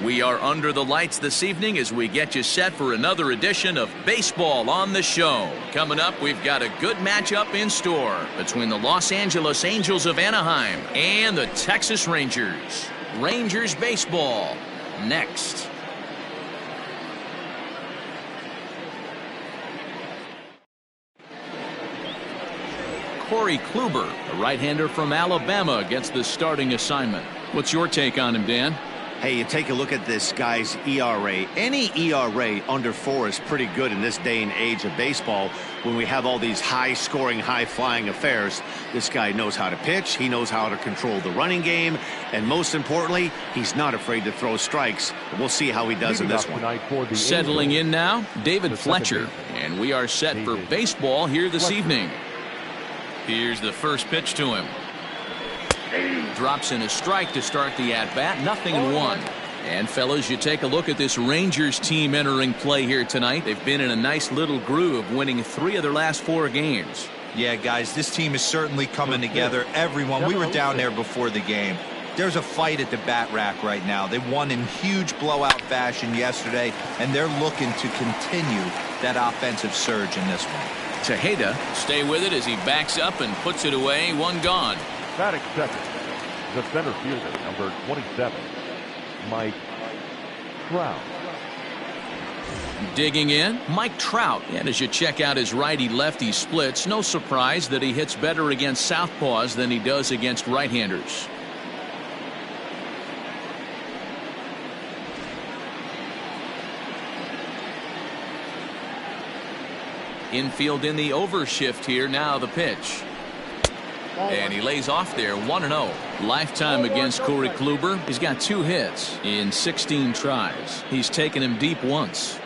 We are under the lights this evening as we get you set for another edition of Baseball on the Show. Coming up, we've got a good matchup in store between the Los Angeles Angels of Anaheim and the Texas Rangers. Rangers baseball next. Corey Kluber, a right-hander from Alabama, gets the starting assignment. What's your take on him, Dan? Hey, you take a look at this guy's ERA. Any ERA under 4 is pretty good in this day and age of baseball when we have all these high-scoring, high-flying affairs. This guy knows how to pitch. He knows how to control the running game. And most importantly, he's not afraid to throw strikes. We'll see how he does in this one. Settling in now, David Fletcher. And we are set for baseball here this evening. Here's the first pitch to him. Drops in a strike to start the at-bat. 0-1. And fellas, you take a look at this Rangers team entering play here tonight. They've been in a nice little groove, winning 3 of their last 4 games. Yeah, guys, this team is certainly coming together. Everyone, we were down there before the game. There's a fight at the bat rack right now. They won in huge blowout fashion yesterday, and they're looking to continue that offensive surge in this one. Tejeda stay with it as he backs up and puts it away. 1 gone. Batting second, the center fielder, number 27, Mike Trout. Digging in, Mike Trout. And as you check out his righty-lefty splits, no surprise that he hits better against southpaws than he does against right-handers. Infield in the overshift here. Now the pitch. And he lays off there. 1-0. Lifetime against Corey Kluber. He's got 2 hits in 16 tries. He's taken him deep once.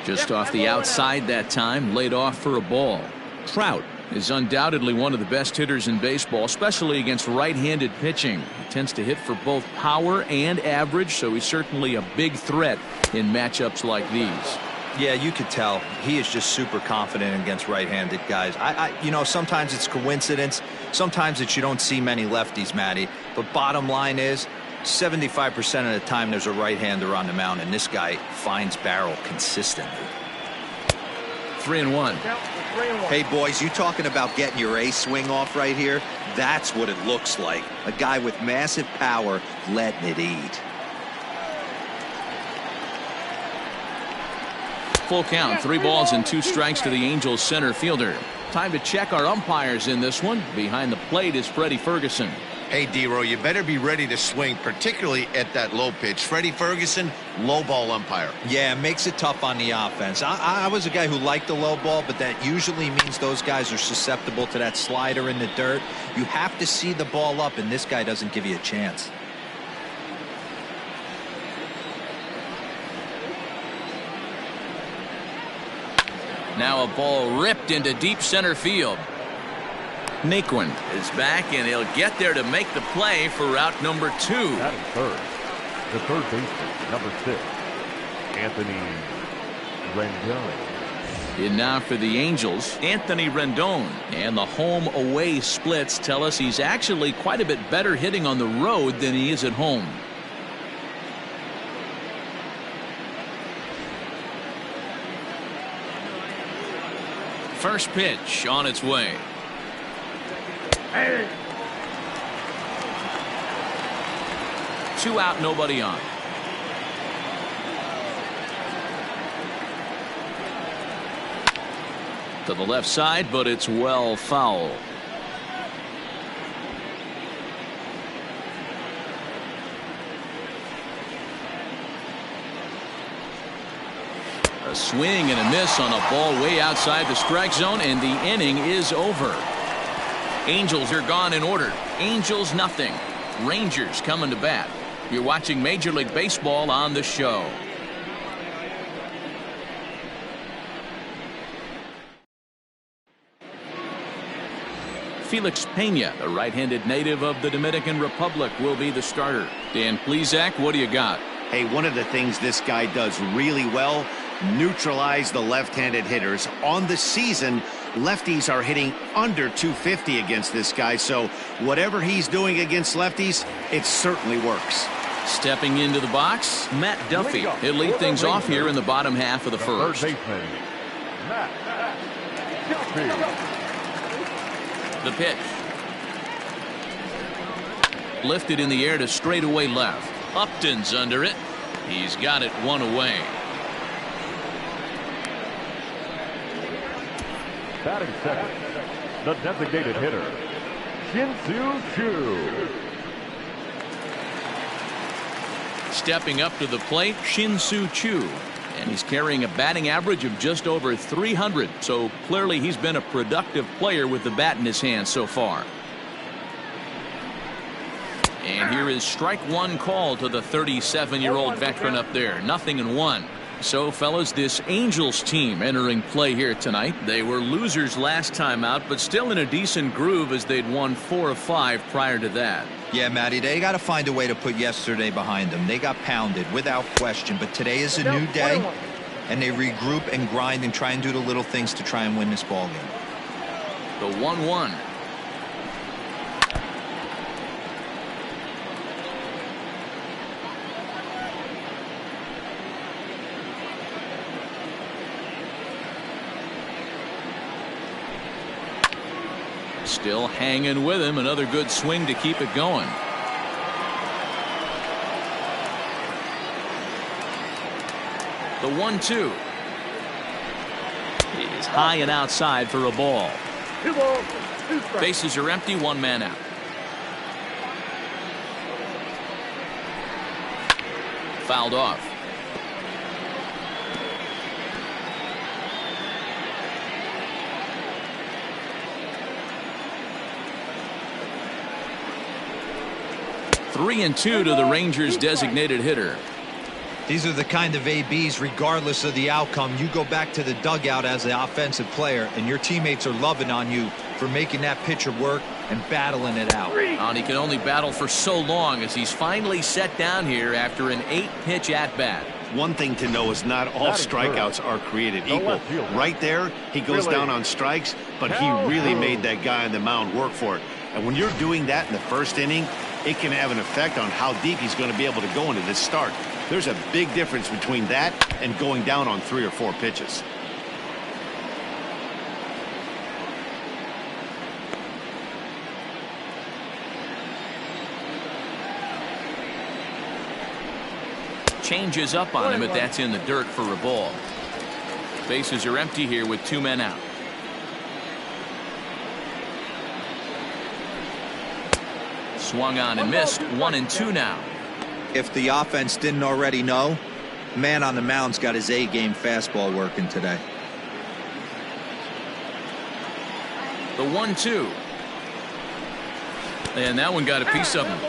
Just off the outside that time. Laid off for a ball. Trout is undoubtedly one of the best hitters in baseball, especially against right-handed pitching. He tends to hit for both power and average, so he's certainly a big threat in matchups like these. Yeah, you could tell he is just super confident against right-handed guys. You know, sometimes it's coincidence. Sometimes it's you don't see many lefties, Matty. But bottom line is 75% of the time there's a right-hander on the mound, and this guy finds barrel consistently. 3-1. Hey, boys, you talking about getting your A swing off right here? That's what it looks like. A guy with massive power letting it eat. Full count. 3 balls and 2 strikes to the Angels center fielder. Time to check our umpires in this one. Behind the plate is Freddie Ferguson. Hey, D-Row, you better be ready to swing, particularly at that low pitch. Freddie Ferguson, low ball umpire. Yeah, it makes it tough on the offense. I was a guy who liked the low ball, but that usually means those guys are susceptible to that slider in the dirt. You have to see the ball up, and this guy doesn't give you a chance. Now a ball ripped into deep center field. Naquin is back, and he'll get there to make the play for route number 2. Batting third, the third baseman, number 6, Anthony Rendon. In now for the Angels, Anthony Rendon. And the home-away splits tell us he's actually quite a bit better hitting on the road than he is at home. First pitch on its way. 2 out, nobody on. To the left side, but it's well foul. A swing and a miss on a ball way outside the strike zone, and the inning is over. Angels are gone in order. Angels nothing. Rangers coming to bat. You're watching Major League Baseball on the Show. Felix Pena, the right-handed native of the Dominican Republic, will be the starter. Dan Plesac, what do you got? Hey, one of the things this guy does really well neutralize the left-handed hitters. On the season, lefties are hitting under 250 against this guy, so whatever he's doing against lefties, it certainly works. Stepping into the box, Matt Duffy. He'll lead things off here in the bottom half of the first. Third baseman, Matt Duffy. The pitch. Lifted in the air to straightaway left. Upton's under it. He's got it one away. Batting second, the designated hitter, Shin-Soo Choo. Stepping up to the plate, Shin-Soo Choo. And he's carrying a batting average of just over 300. So clearly he's been a productive player with the bat in his hand so far. And here is strike one call to the 37-year-old veteran up there. 0-1. So, fellas, this Angels team entering play here tonight. They were losers last time out, but still in a decent groove as they'd won 4 of 5 prior to that. Yeah, Matty, they got to find a way to put yesterday behind them. They got pounded without question, but today is a new day, and they regroup and grind and try and do the little things to try and win this ball game. The 1-1. Still hanging with him. Another good swing to keep it going. The 1-2 is high and outside for a ball. Bases are empty. One man out. Fouled off. Three and 2 to the Rangers designated hitter. These are the kind of ABs, regardless of the outcome, you go back to the dugout as the offensive player and your teammates are loving on you for making that pitcher work and battling it out. And he can only battle for so long as he's finally set down here after an 8-pitch at-bat. One thing to know is not all strikeouts are created equal. Right there, he goes down on strikes, but he really made that guy on the mound work for it. And when you're doing that in the first inning, it can have an effect on how deep he's going to be able to go into this start. There's a big difference between that and going down on 3 or 4 pitches. Changes up on him, but that's in the dirt for a ball. Bases are empty here with 2 men out. Swung on and missed. 1-2 now. If the offense didn't already know, man on the mound's got his A-game fastball working today. The 1-2. And that one got a piece of him.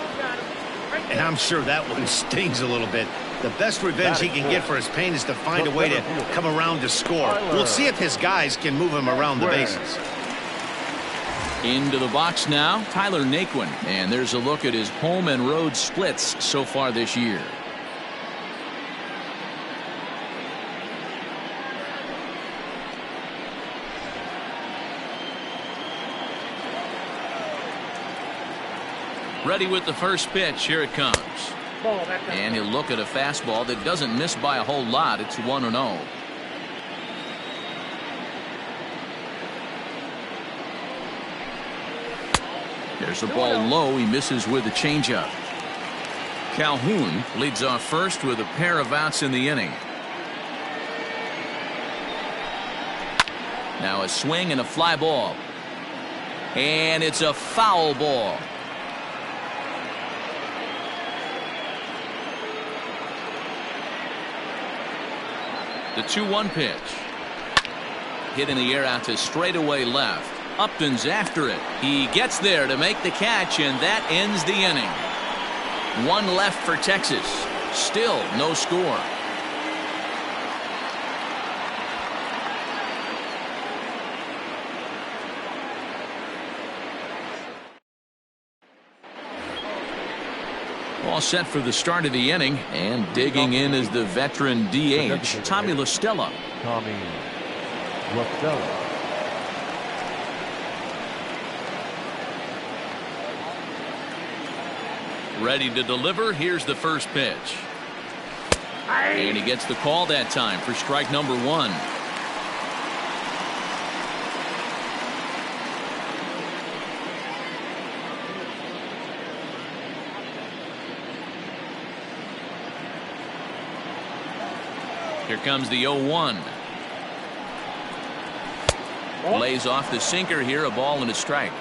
And I'm sure that one stings a little bit. The best revenge he can get for his pain is to find a way to come around to score. We'll see if his guys can move him around the bases. Into the box now, Tyler Naquin. And there's a look at his home and road splits so far this year. Ready with the first pitch. Here it comes. And he'll look at a fastball that doesn't miss by a whole lot. It's 1-0. There's the ball low. He misses with a changeup. Calhoun leads off first with a pair of outs in the inning. Now a swing and a fly ball. And it's a foul ball. The 2-1 pitch. Hit in the air out to straightaway left. Upton's after it. He gets there to make the catch, and that ends the inning. 1 left for Texas. Still no score. All set for the start of the inning, and digging in is the veteran DH, Tommy La Stella. Tommy La Stella. Ready to deliver. Here's the first pitch. And he gets the call that time for strike number 1. Here comes the 0-1. Lays off the sinker here, a ball and a strike.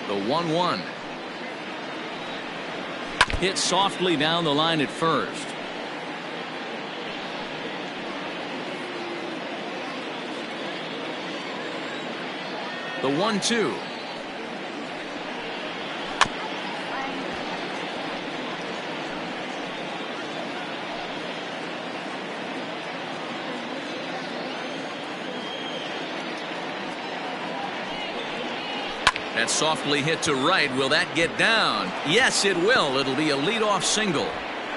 The 1-1. Hit softly down the line at first. The 1-2. That's softly hit to right. Will that get down? Yes, it will. It'll be a leadoff single.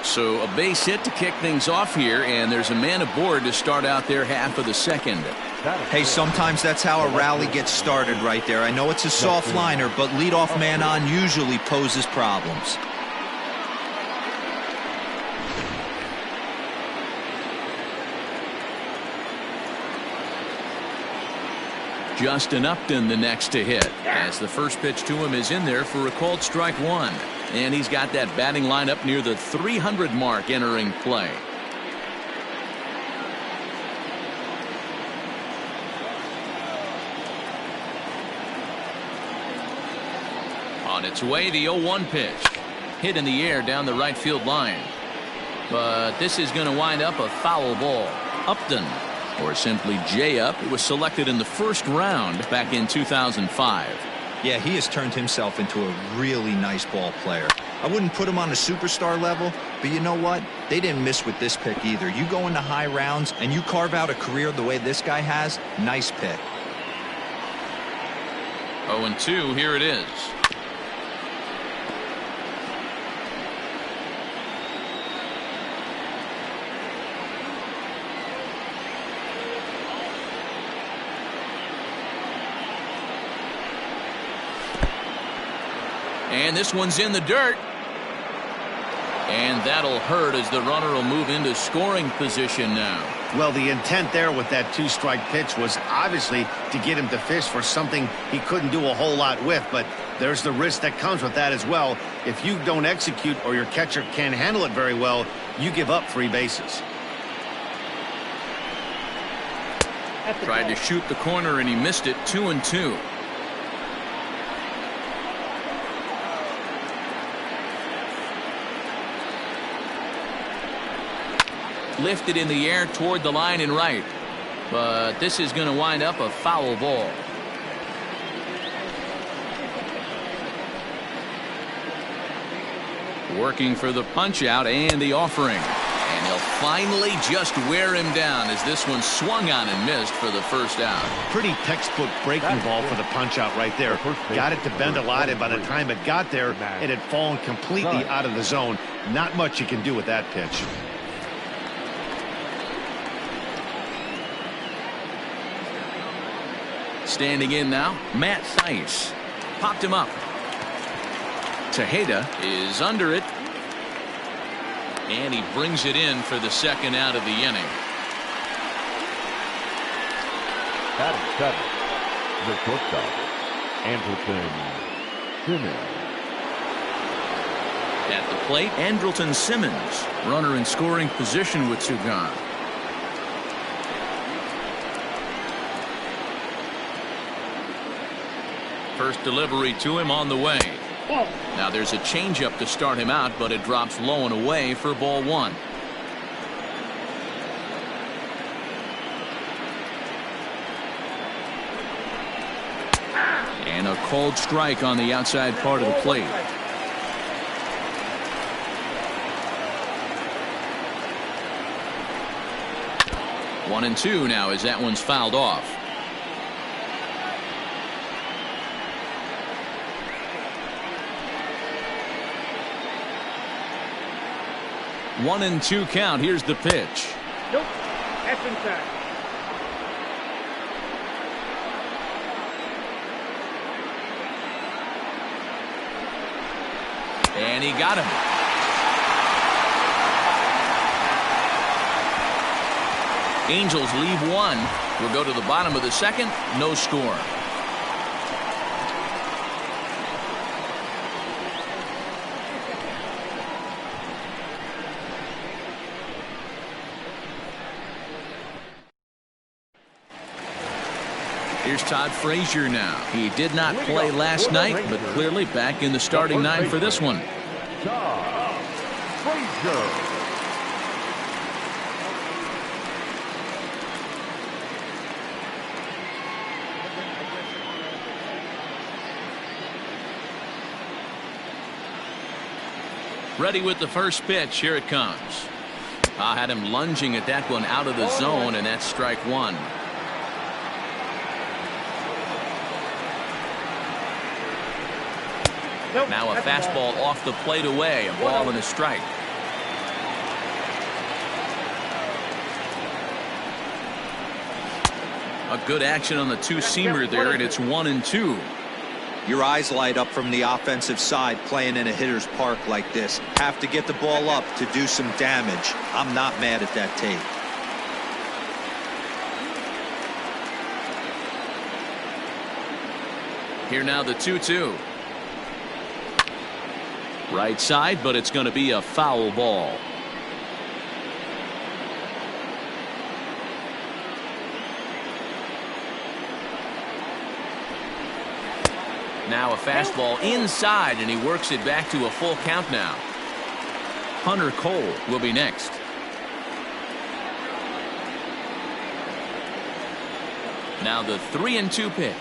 So a base hit to kick things off here, and there's a man aboard to start out their half of the second. Hey, sometimes that's how a rally gets started right there. I know it's a soft liner, but leadoff man on usually poses problems. Justin Upton the next to hit, as the first pitch to him is in there for a called strike 1. And he's got that batting lineup near the 300 mark entering play. On its way, the 0-1 pitch. Hit in the air down the right field line. But this is going to wind up a foul ball. Upton, or simply J-Up, was selected in the first round back in 2005. Yeah, he has turned himself into a really nice ball player. I wouldn't put him on a superstar level, but you know what? They didn't miss with this pick either. You go into high rounds and you carve out a career the way this guy has, nice pick. 0-2, here it is. And this one's in the dirt. And that'll hurt as the runner will move into scoring position now. Well, the intent there with that 2-strike pitch was obviously to get him to fish for something he couldn't do a whole lot with, but there's the risk that comes with that as well. If you don't execute or your catcher can't handle it very well, you give up 3 bases. Tried to shoot the corner and he missed it. 2-2. Lifted in the air toward the line and right, but this is going to wind up a foul ball. Working for the punch out and the offering, and he'll finally just wear him down as this one swung on and missed for the first out. Pretty textbook breaking ball for the punch out right there. Got it to bend a lot, and by the time it got there, it had fallen completely out of the zone. Not much you can do with that pitch. Standing in now, Matt Thaiss. Popped him up. Tejeda is under it. And he brings it in for the second out of the inning. Batting 7, the shortstop, Andrelton Simmons. At the plate, Andrelton Simmons, runner in scoring position with 2 gone. First delivery to him on the way. Now there's a changeup to start him out, but it drops low and away for ball 1. And a called strike on the outside part of the plate. 1-2 now as that one's fouled off. One and two count. Here's the pitch. Nope. That's inside. And he got him. Angels leave one. We'll go to the bottom of the second. No score. Here's Todd Frazier now. He did not play last night, but clearly back in the starting nine for this one. Todd Frazier. Ready with the first pitch. Here it comes. I had him lunging at that one out of the zone, and that's strike one. Nope. Now a fastball off the plate away. A ball and a strike. A good action on the two-seamer there, and it's 1-2. Your eyes light up from the offensive side playing in a hitter's park like this. Have to get the ball up to do some damage. I'm not mad at that tape. Here now the 2-2. Right side, but it's going to be a foul ball. Now a fastball inside, and he works it back to a full count now. Hunter Cole will be next. Now the 3-2 pitch.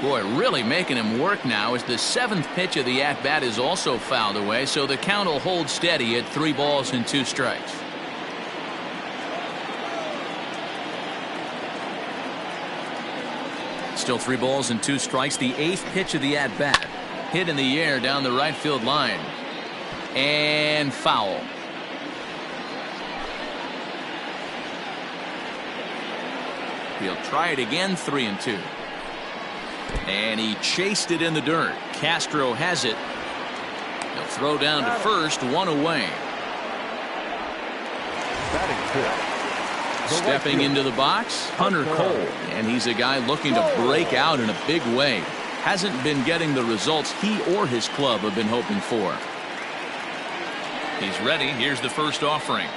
Boy, really making him work now as the seventh pitch of the at-bat is also fouled away, so the count will hold steady at 3 balls and 2 strikes. Still 3 balls and 2 strikes. The 8th pitch of the at-bat. Hit in the air down the right field line. And foul. He'll try it again, 3-2. And he chased it in the dirt. Castro has it. He'll throw down to first, 1 away. Stepping into the box, Hunter Cole. And he's a guy looking to break out in a big way. Hasn't been getting the results he or his club have been hoping for. He's ready. Here's the first offering.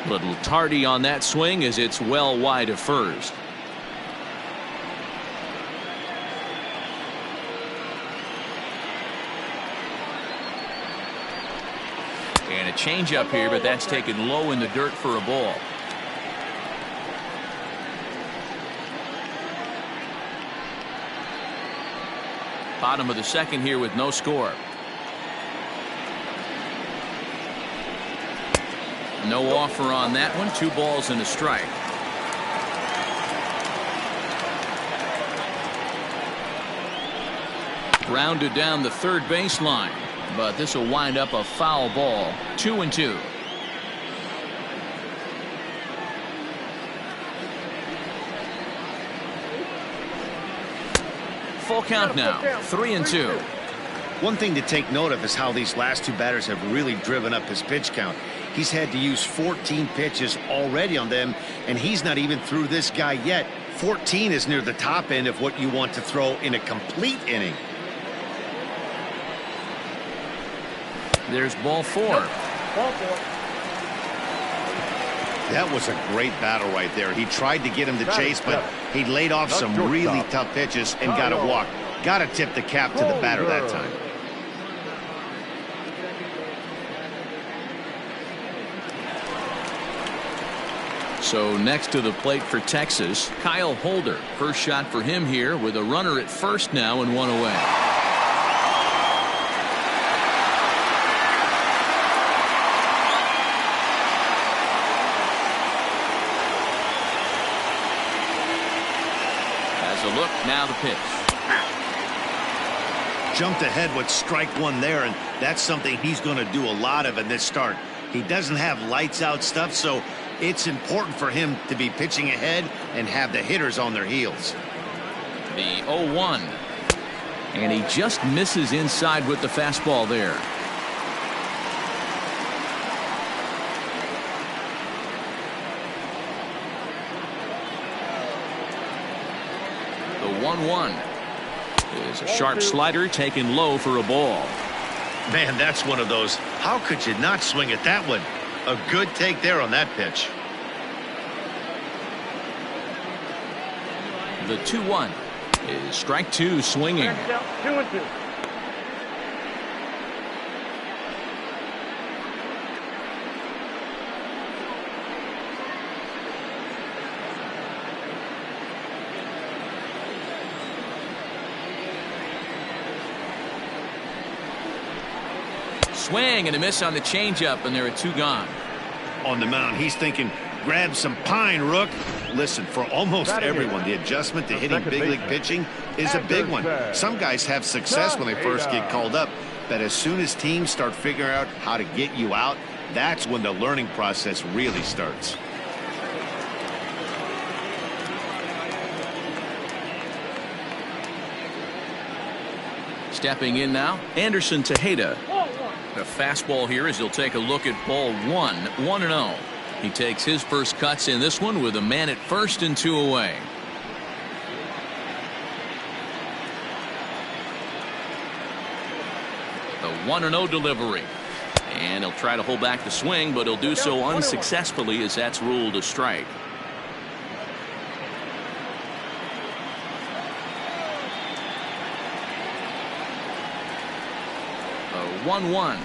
Little tardy on that swing as it's well wide of first. And a changeup here, but that's taken low in the dirt for a ball. Bottom of the second here with no score. No offer on that one. 2 balls and a strike. Grounded down the third baseline. But this will wind up a foul ball. 2-2. Full count now. 3-2. One thing to take note of is how these last 2 batters have really driven up his pitch count. He's had to use 14 pitches already on them, and he's not even through this guy yet. 14 is near the top end of what you want to throw in a complete inning. There's ball 4. Ball 4. That was a great battle right there. He tried to get him to chase, but he laid off some really tough pitches and got a walk. Got to tip the cap to the batter that time. So next to the plate for Texas, Kyle Holder. First shot for him here with a runner at first now and 1 away. Now the pitch. Jumped ahead with strike one there, and that's something he's going to do a lot of in this start. He doesn't have lights out stuff, so it's important for him to be pitching ahead and have the hitters on their heels. The 0-1. And he just misses inside with the fastball there. The 1-1 is a sharp slider taken low for a ball. Man, that's one of those. How could you not swing at that one? A good take there on that pitch. The 2-1 is strike two swinging. 2-2. Swing and a miss on the changeup, and there are two gone. On the mound, he's thinking, grab some pine, Rook. Listen, for almost everyone, the adjustment to hitting big league pitching is a big one. Some guys have success when they first get called up, but as soon as teams start figuring out how to get you out, that's when the learning process really starts. Stepping in now, Anderson Tejeda. The fastball here as he'll take a look at ball one, 1-0. He takes his first cuts in this one with a man at first and two away. The 1-0 delivery. And he'll try to hold back the swing, but he'll do so unsuccessfully as that's ruled a strike. A 1-1.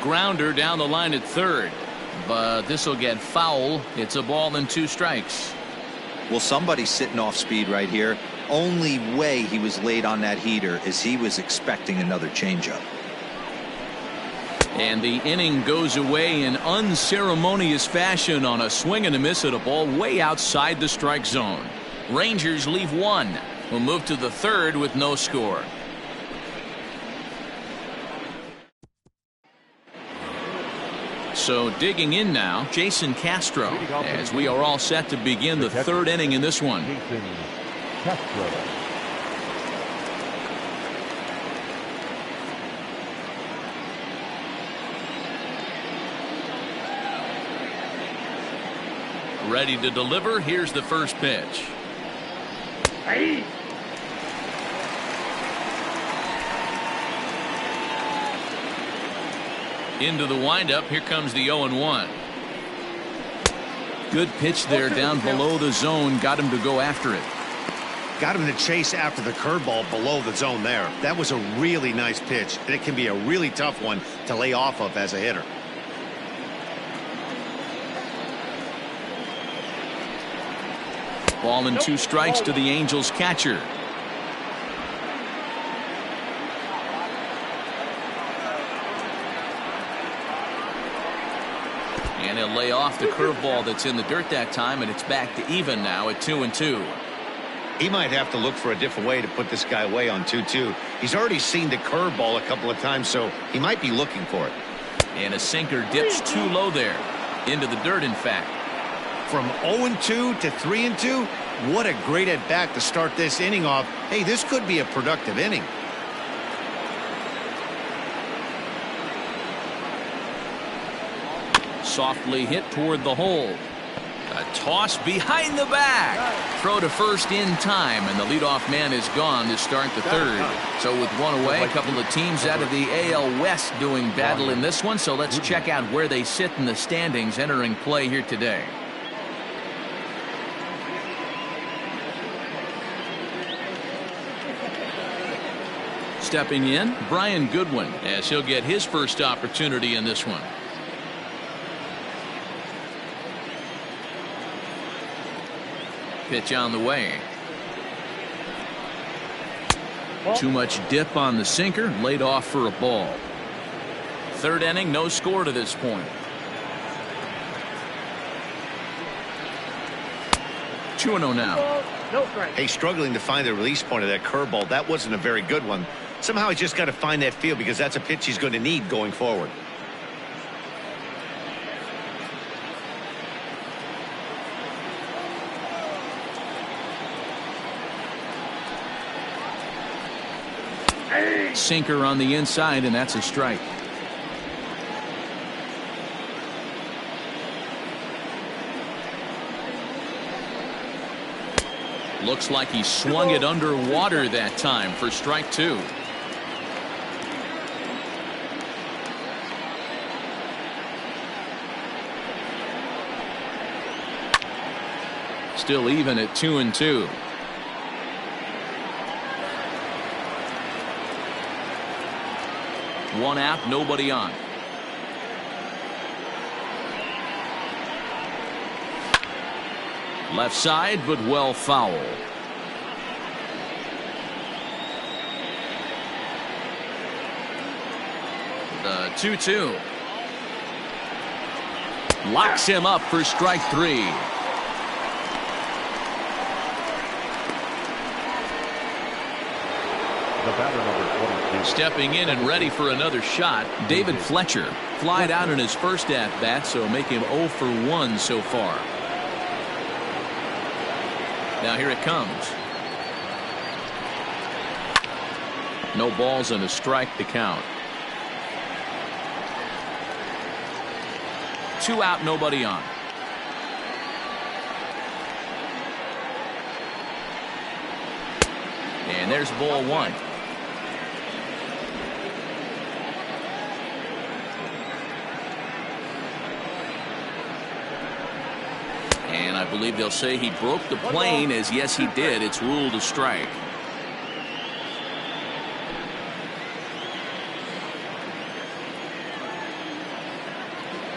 Grounder down the line at third. But this will get foul. It's a ball and two strikes. Well, somebody's sitting off speed right here. Only way he was late on that heater is he was expecting another changeup. And the inning goes away in unceremonious fashion on a swing and a miss at a ball way outside the strike zone. Rangers leave one. We'll move to the third with no score. So digging in now, Jason Castro, as we are all set to begin the third inning in this one. Jason Castro. Ready to deliver. Here's the first pitch. Hey. Into the windup. Here comes the 0-1. Good pitch there down below the zone. Got him to go after it. Got him to chase after the curveball below the zone there. That was a really nice pitch, and it can be a really tough one to lay off of as a hitter. Ball and two strikes to the Angels catcher. And he'll lay off the curveball that's in the dirt that time, and it's back to even now at 2-2. He might have to look for a different way to put this guy away on 2-2. He's already seen the curveball a couple of times, so he might be looking for it. And a sinker dips too low there. Into the dirt, in fact. From 0-2 to 3-2, what a great at-bat to start this inning off. Hey, this could be a productive inning. Softly hit toward the hole. A toss behind the back. Throw to first in time, and the leadoff man is gone to start the third. So with one away, a couple of teams out of the AL West doing battle in this one. So let's check out where they sit in the standings entering play here today. Stepping in, Brian Goodwin, as he'll get his first opportunity in this one. Pitch on the way. Too much dip on the sinker, laid off for a ball. Third inning, no score to this point. 2-0 now. No strike. Hey, struggling to find the release point of that curveball. That wasn't a very good one. Somehow he's just got to find that feel because that's a pitch he's going to need going forward. Sinker on the inside, and that's a strike. Looks like he swung it underwater that time for strike 2. Still even at 2-2. One out, nobody on. Left side, but well foul. The 2-2. Locks him up for strike 3. The batter, number 22. Stepping in and ready for another shot, David Fletcher. Flied out in his first at-bat, so make him 0 for 1 so far. Now here it comes. No balls and a strike to count. 2 out, nobody on. And there's ball 1. And I believe they'll say he broke the plane, as yes he did. It's ruled a strike.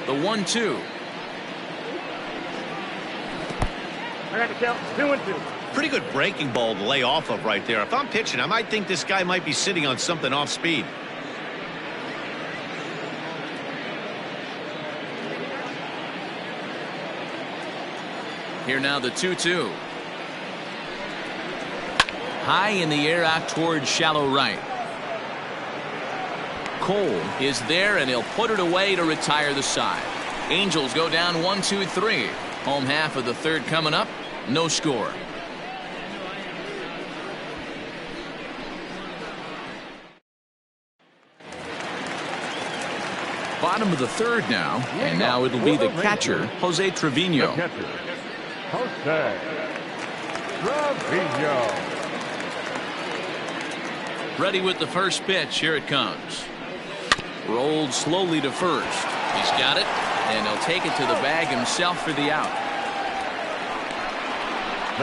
The 1-2. I got the count. 2-2. Pretty good breaking ball to lay off of right there. If I'm pitching, I might think this guy might be sitting on something off speed. Here now the 2-2. High in the air out towards shallow right. Cole is there, and he'll put it away to retire the side. Angels go down 1-2-3. Home half of the third coming up. No score. Bottom of the third now, and now it'll be the catcher, Jose Trevino. The catcher, Jose Trevino. Ready with the first pitch. Here it comes. Rolled slowly to first. He's got it, and he'll take it to the bag himself for the out.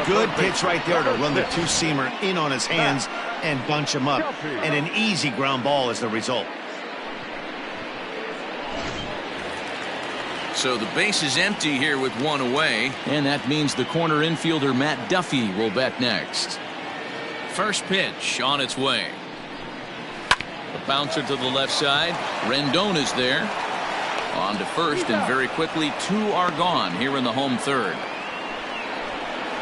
Good pitch right there to run the two-seamer in on his hands and bunch him up. And an easy ground ball is the result. So the base is empty here with 1 away, and that means the corner infielder Matt Duffy will bat next. First pitch on its way. The bouncer to the left side. Rendon is there. On to first, and very quickly 2 are gone here in the home third.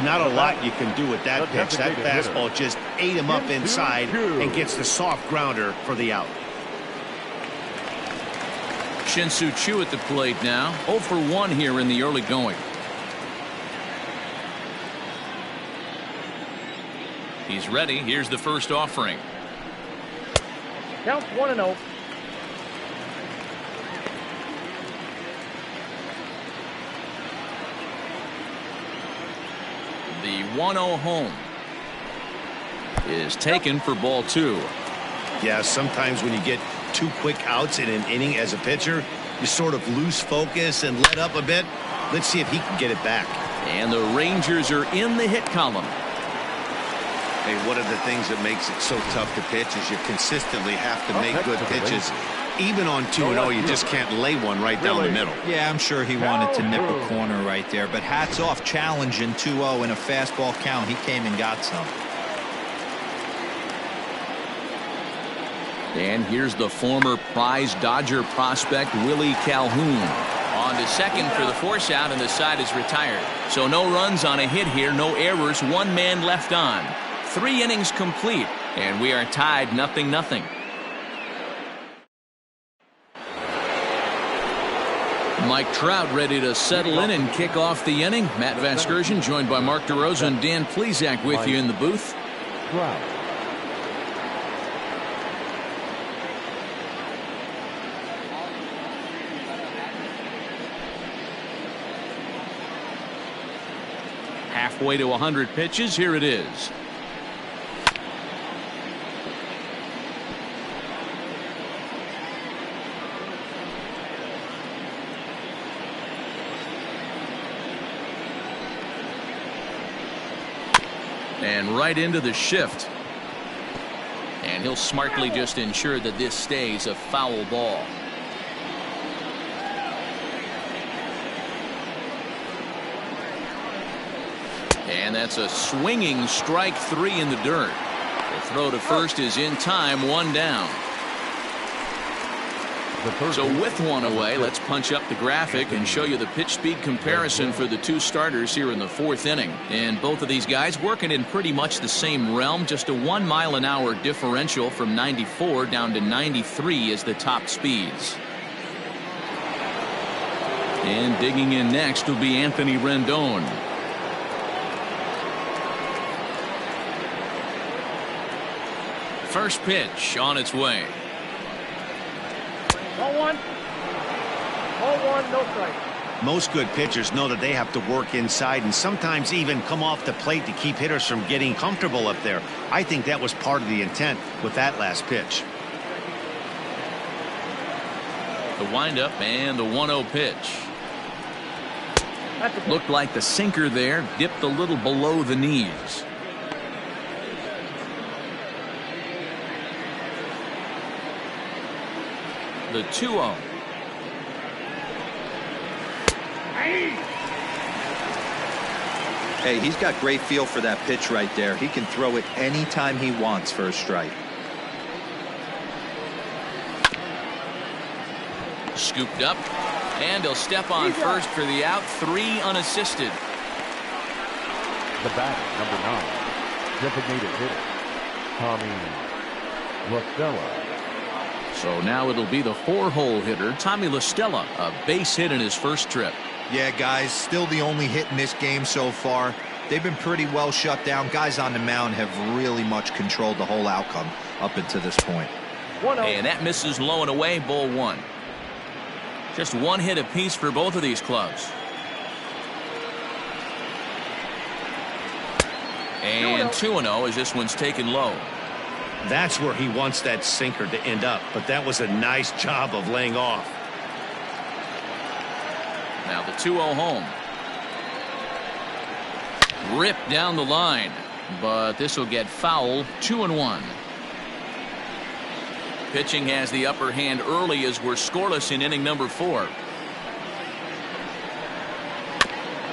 Not a lot you can do with that pitch. That fastball just ate him up inside and gets the soft grounder for the out. Shin-Soo Choo at the plate now. 0 for 1 here in the early going. He's ready. Here's the first offering. Count 1-0. The 1-0 home is taken for ball 2. Yeah, sometimes when you get 2 quick outs in an inning as a pitcher, you sort of lose focus and let up a bit. Let's see if he can get it back. And the Rangers are in the hit column. Hey, one of the things that makes it so tough to pitch is you consistently have to make good pitches. Even on 2-0, you just can't lay one right down the middle. Yeah, I'm sure he wanted to nip a corner right there, but hats off, challenging 2-0 in a fastball count. He came and got some. And here's the former prize Dodger prospect Willie Calhoun on to second for the force out, and the side is retired. So no runs on a hit here, no errors, one man left on. 3 innings complete, and we are tied 0-0. Mike Trout ready to settle in and kick off the inning. Matt Vasgersian joined by Mark DeRosa and Dan Plesac with you in the booth. Trout. Halfway to 100 pitches. Here it is. And right into the shift. And he'll smartly just ensure that this stays a foul ball. And that's a swinging strike 3 in the dirt. The throw to first is in time, 1 down. So with 1 away, let's punch up the graphic and show you the pitch speed comparison for the 2 starters here in the 4th inning. And both of these guys working in pretty much the same realm. Just a 1 mile-an-hour differential from 94 down to 93 is the top speeds. And digging in next will be Anthony Rendon. First pitch on its way. 0-1. 0-1, no strike. Most good pitchers know that they have to work inside and sometimes even come off the plate to keep hitters from getting comfortable up there. I think that was part of the intent with that last pitch. The windup and the 1-0 pitch. Looked like the sinker there dipped a little below the knees. The 2-0. Hey, he's got great feel for that pitch right there. He can throw it anytime he wants for a strike. Scooped up, and he'll step on first for the out. 3 unassisted. The batter, number 9, designated hitter, Tommy LaStella. So now it'll be the 4-hole hitter, Tommy LaStella, a base hit in his first trip. Yeah, guys, still the only hit in this game so far. They've been pretty well shut down. Guys on the mound have really much controlled the whole outcome up until this point. 1-0. And that misses low and away, ball 1. Just 1 hit apiece for both of these clubs. And 2-0 as this one's taken low. That's where he wants that sinker to end up, but that was a nice job of laying off. Now the 2-0 home. Ripped down the line, but this will get foul. 2-1. Pitching has the upper hand early as we're scoreless in inning number 4.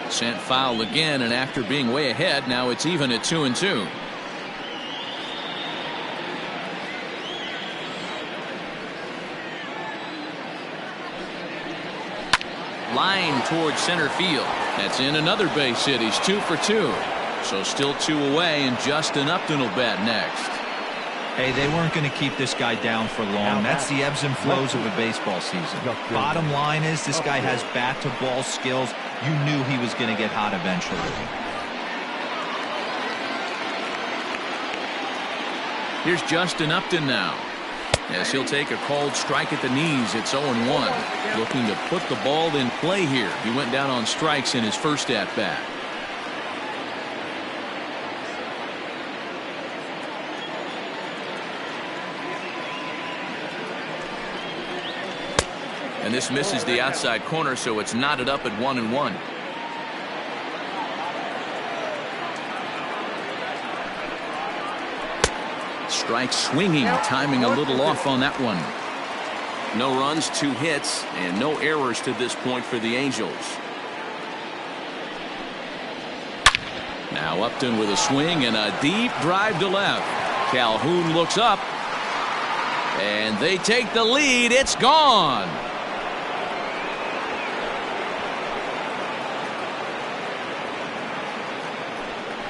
Sent foul again, and after being way ahead, now it's even at 2-2. Line towards center field. That's in another base hit. He's 2 for 2. So still 2 away, and Justin Upton will bat next. Hey, they weren't going to keep this guy down for long. That's the ebbs and flows of a baseball season. Bottom line is this guy has bat-to-ball skills. You knew he was going to get hot eventually. Here's Justin Upton now. As he'll take a called strike at the knees. It's 0-1. Looking to put the ball in play here. He went down on strikes in his first at-bat. And this misses the outside corner, so it's knotted up at 1-1. Strike swinging, timing a little off on that one. No runs, 2 hits, and no errors to this point for the Angels. Now Upton with a swing and a deep drive to left. Calhoun looks up, and they take the lead. It's gone.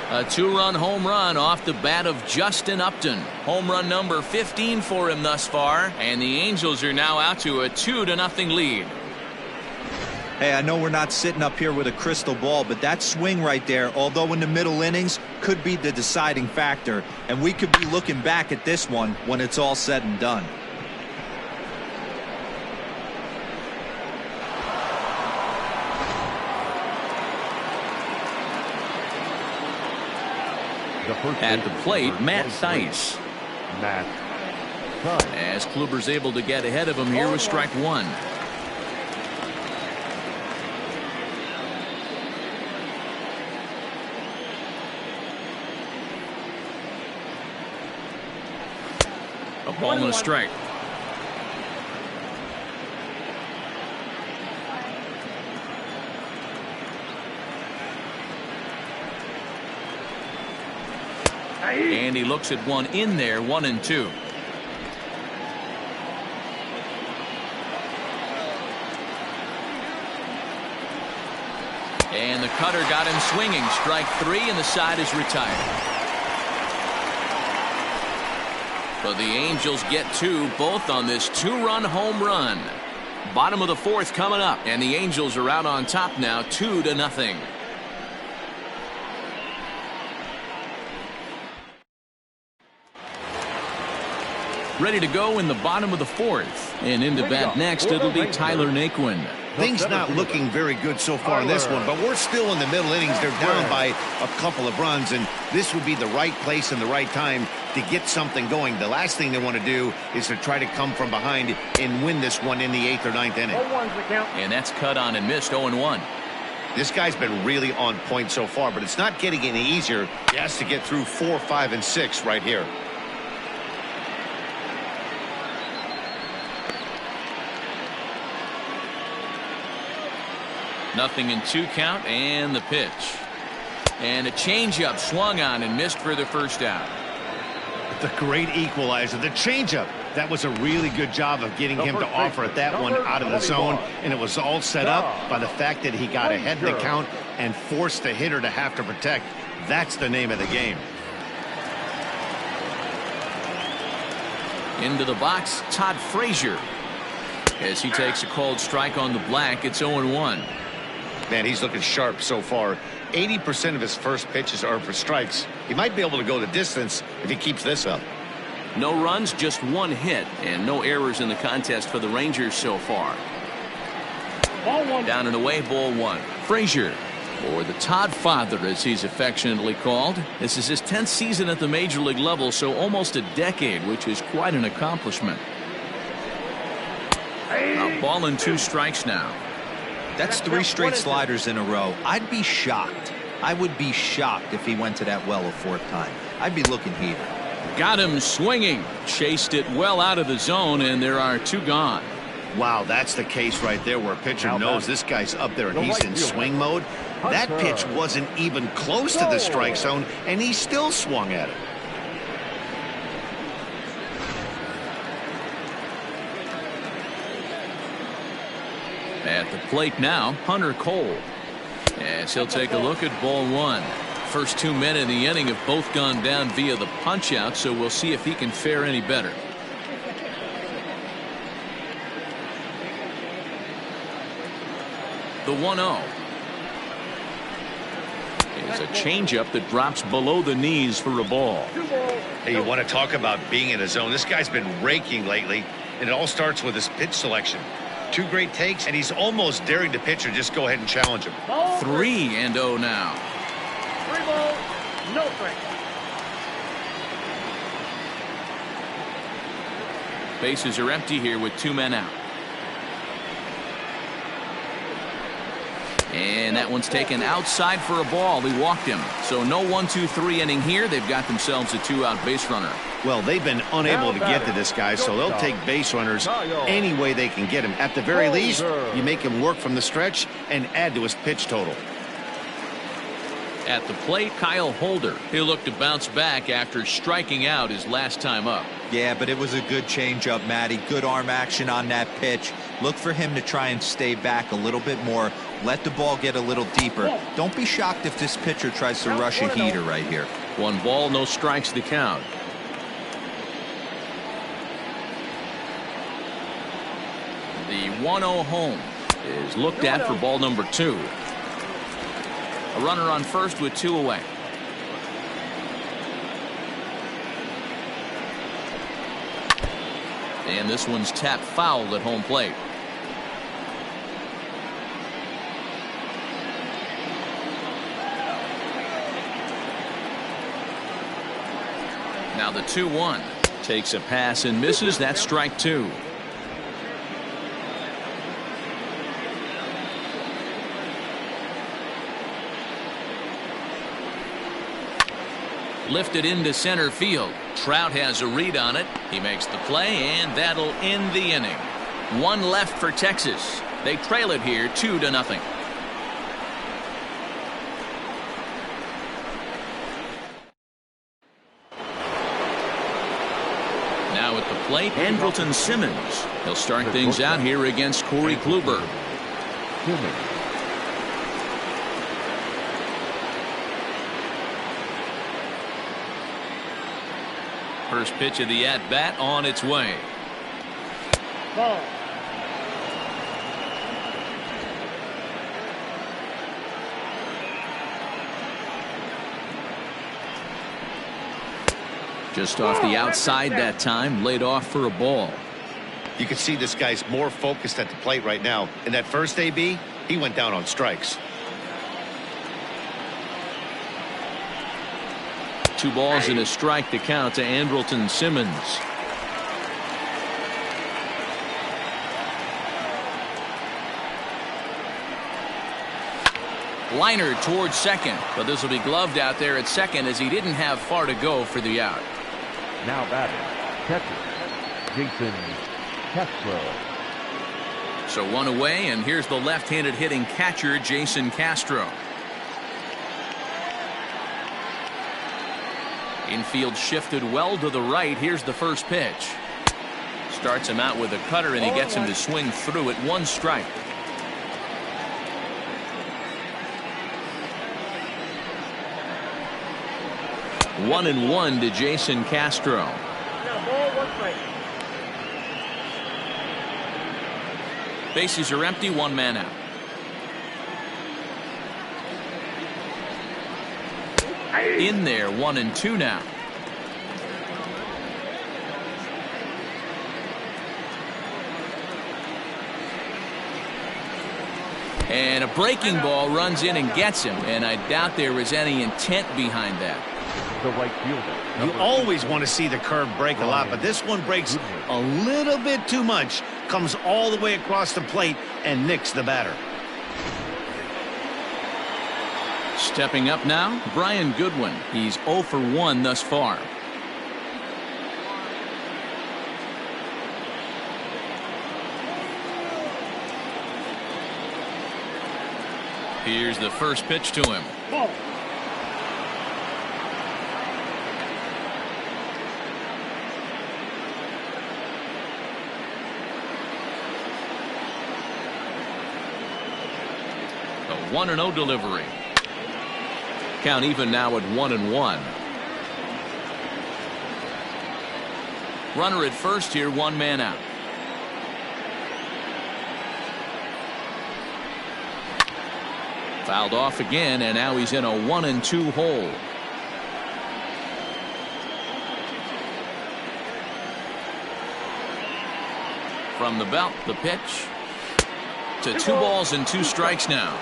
A 2-run home run off the bat of Justin Upton. Home run number 15 for him thus far, and the Angels are now out to a 2-0 lead. Hey, I know we're not sitting up here with a crystal ball, but that swing right there, although in the middle innings, could be the deciding factor, and we could be looking back at this one when it's all said and done. At the plate, Matt Thaiss. Matt. As Kluber's able to get ahead of him here with strike one. A ball and a strike. And he looks at one in there, 1-2. And the cutter got him swinging. Strike three, and the side is retired. But the Angels get two, both on this 2-run home run. Bottom of the fourth coming up, and the Angels are out on top now, 2-0. Ready to go in the bottom of the fourth. And into bat next, it'll be Tyler Naquin. Things not looking very good so far in this one, but we're still in the middle innings. They're down by a couple of runs, and this would be the right place and the right time to get something going. The last thing they want to do is to try to come from behind and win this one in the 8th or 9th inning. And that's cut on and missed, 0-1. This guy's been really on point so far, but it's not getting any easier. He has to get through 4, 5, and 6 right here. Nothing in 2 count, and the pitch. And a changeup swung on and missed for the first out. The great equalizer, the changeup. That was a really good job of getting him to offer at that one out of the zone, and it was all set up by the fact that he got ahead in the count and forced the hitter to have to protect. That's the name of the game. Into the box, Todd Frazier. As he takes a called strike on the black, it's 0-1. Man, he's looking sharp so far. 80% of his first pitches are for strikes. He might be able to go the distance if he keeps this up. No runs, just 1 hit, and no errors in the contest for the Rangers so far. Ball one. Down and away, ball one. Frazier, or the Todd Father as he's affectionately called. This is his 10th season at the major league level, so almost a decade, which is quite an accomplishment. A ball and 2 strikes now. That's 3 straight sliders in a row. I'd be shocked. I would be shocked if he went to that well a 4th time. I'd be looking heated. Got him swinging. Chased it well out of the zone, and there are 2 gone. Wow, that's the case right there where a pitcher knows this guy's up there and he's in swing mode. That pitch wasn't even close to the strike zone, and he still swung at it. At the plate now, Hunter Cole. As he'll take a look at ball one. First 2 men in the inning have both gone down via the punch out, so we'll see if he can fare any better. The 1-0 is a changeup that drops below the knees for a ball. Hey, you want to talk about being in a zone? This guy's been raking lately, and it all starts with his pitch selection. 2 great takes, and he's almost daring the pitcher just go ahead and challenge him. 3-0 now. 3 balls, no strikes. Bases are empty here with 2 men out. And that one's taken outside for a ball. He walked him. So no 1-2-3 inning here. They've got themselves a 2-out base runner. Well, they've been unable to get to this guy, so they'll take base runners any way they can get him. At the very least, you make him work from the stretch and add to his pitch total. At the plate, Kyle Holder. He'll look to bounce back after striking out his last time up. Yeah, but it was a good changeup, Matty. Good arm action on that pitch. Look for him to try and stay back a little bit more. Let the ball get a little deeper. Don't be shocked if this pitcher tries to rush a heater right here. 1 ball, no strikes the count. The 1-0 home is looked at for ball number 2. A runner on first with 2 away. And this one's tapped foul at home plate. Now the 2-1 takes a pass and misses. That's strike 2. Lifted into center field. Trout has a read on it. He makes the play, and that'll end the inning. 1 left for Texas. They trail it here 2-0. Now at the plate, Andrelton Simmons. He'll start things out here against Corey Kluber. First pitch of the at-bat on its way. Ball. Just off the outside that time, laid off for a ball. You can see this guy's more focused at the plate right now. In that first AB, he went down on strikes. 2 balls and a strike to count to Andrelton Simmons. Liner towards second, but this will be gloved out there at second as he didn't have far to go for the out. Now batting, catcher, Jason Castro. So 1 away, and here's the left-handed hitting catcher, Jason Castro. Infield shifted well to the right. Here's the first pitch. Starts him out with a cutter, and he gets him to swing through it. 1 strike. One and 1 to Jason Castro. Now ball, 1 strike. Bases are empty. 1 man out. In there, 1 and 2 now. And a breaking ball runs in and gets him, and I doubt there was any intent behind that. The right fielder. You always want to see the curve break a lot, but this one breaks a little bit too much. Comes all the way across the plate and nicks the batter. Stepping up now, Brian Goodwin. He's 0 for 1 thus far. Here's the first pitch to him. Ball. A 1-0 delivery. Count even now at 1 and 1. Runner at first here, 1 man out. Fouled off again, and now he's in a 1 and 2 hole. From the belt, the pitch to 2 balls and 2 strikes now.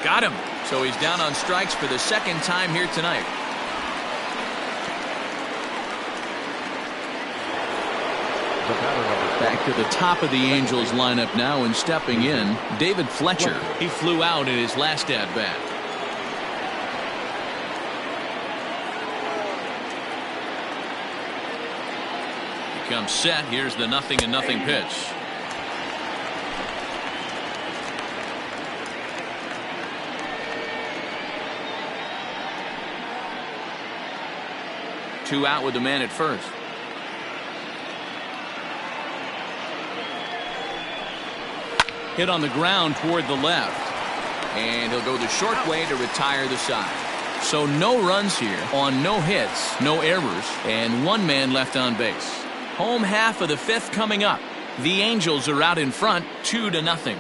Got him. So he's down on strikes for the second time here tonight. Back to the top of the Angels lineup now, and stepping in, David Fletcher. He flew out in his last at bat. He comes set. Here's the 0-0 pitch. 2 out with the man at first. Hit on the ground toward the left. And he'll go the short way to retire the side. So no runs here on no hits, no errors, and 1 man left on base. Home half of the 5th coming up. The Angels are out in front 2-0.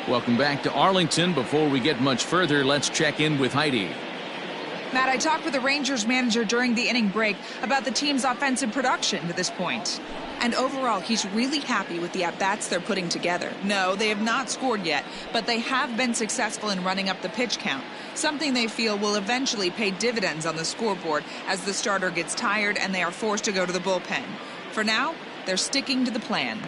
Welcome back to Arlington. Before we get much further, let's check in with Heidi. Matt, I talked with the Rangers manager during the inning break about the team's offensive production to this point. And overall, he's really happy with the at-bats they're putting together. No, they have not scored yet, but they have been successful in running up the pitch count, something they feel will eventually pay dividends on the scoreboard as the starter gets tired and they are forced to go to the bullpen. For now, they're sticking to the plan.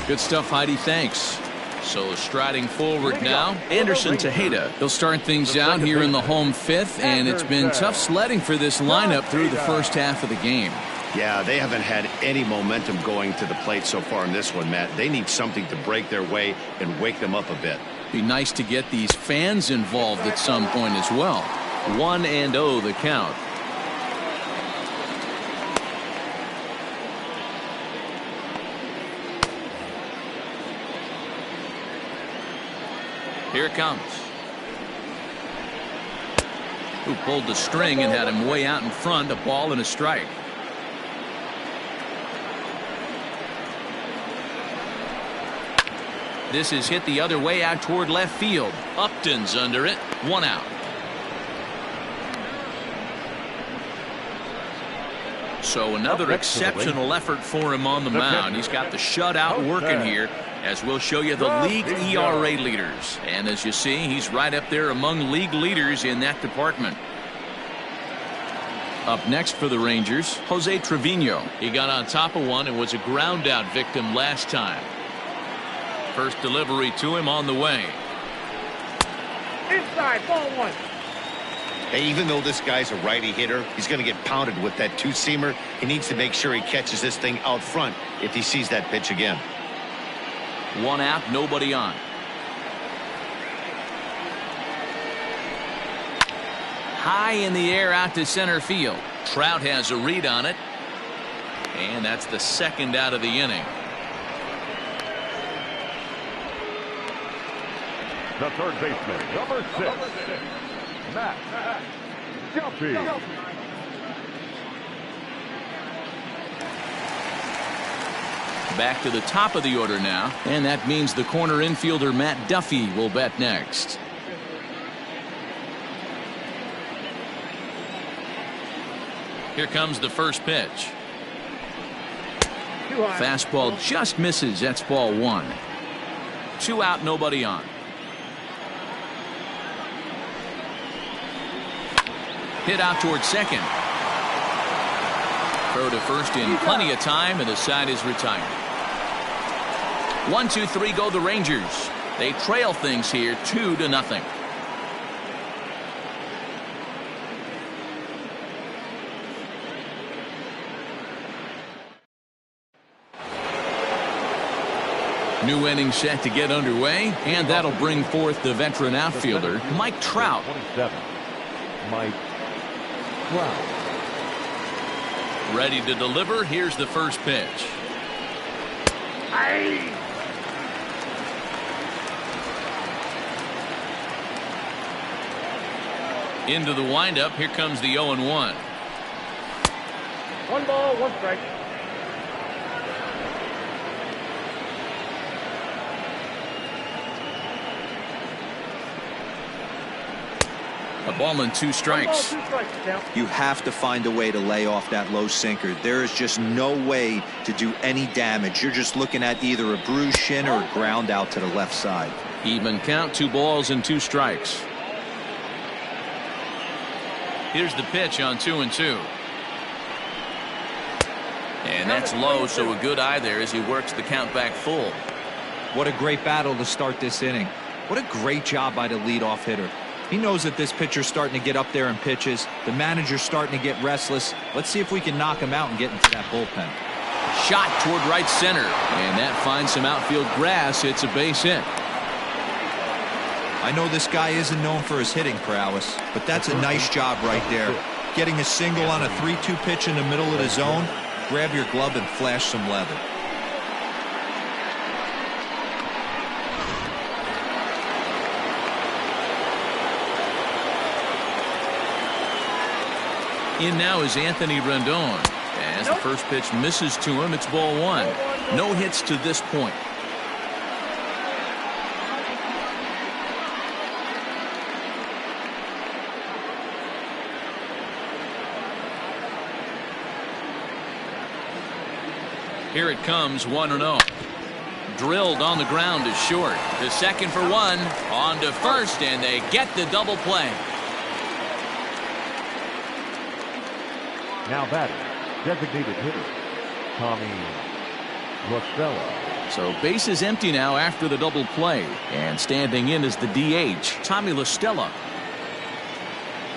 Good stuff, Heidi. Thanks. So striding forward now, Anderson Tejeda. He'll start things out here in the home 5th, and it's been tough sledding for this lineup through the first half of the game. Yeah, they haven't had any momentum going to the plate so far in this one, Matt. They need something to break their way and wake them up a bit. Be nice to get these fans involved at some point as well. 1-0 the count. Here it comes. Who pulled the string and had him way out in front, a ball and a strike. This is hit the other way out toward left field. Upton's under it. 1 out. So another exceptional effort for him on the mound. He's got the shutout working here, as we'll show you the league ERA leaders. And as you see, he's right up there among league leaders in that department. Up next for the Rangers, Jose Trevino. He got on top of one and was a ground out victim last time. First delivery to him on the way. Inside, ball 1. Hey, even though this guy's a righty hitter, he's going to get pounded with that 2-seamer. He needs to make sure he catches this thing out front if he sees that pitch again. 1 out, nobody on. High in the air out to center field. Trout has a read on it. And that's the 2nd out of the inning. The 3rd baseman, number 6, Matt Duffy. Back to the top of the order now, and that means the corner infielder Matt Duffy will bat next. Here comes the first pitch. Fastball just misses. That's ball 1. 2 out, nobody on. Hit out toward second. Throw to first in plenty of time, and the side is retired. 1-2-3 go the Rangers. They trail things here 2-0. New inning set to get underway, and that'll bring forth the veteran outfielder Mike Trout. 27, Mike Trout. Ready to deliver. Here's the first pitch. Into the windup. Here comes the 0-1. 1 ball, 1 strike. A ball and 2 strikes. 1 ball, 2 strikes. Now. You have to find a way to lay off that low sinker. There is just no way to do any damage. You're just looking at either a bruised shin or a ground out to the left side. Even count, 2 balls and 2 strikes. Here's the pitch on 2-2. And that's low, so a good eye there as he works the count back full. What a great battle to start this inning. What a great job by the leadoff hitter. He knows that this pitcher's starting to get up there in pitches. The manager's starting to get restless. Let's see if we can knock him out and get into that bullpen. Shot toward right center, and that finds some outfield grass. It's a base hit. I know this guy isn't known for his hitting prowess, but that's a nice job right there. Getting a single on a 3-2 pitch in the middle of the zone, grab your glove and flash some leather. In now is Anthony Rendon. As the first pitch misses to him, it's ball one. No hits to this point. Here it comes, 1-0. Drilled on the ground is short. To second for one. On to first, and they get the double play. Now batting, designated hitter, Tommy La Stella. So base is empty now after the double play. And standing in is the DH, Tommy La Stella.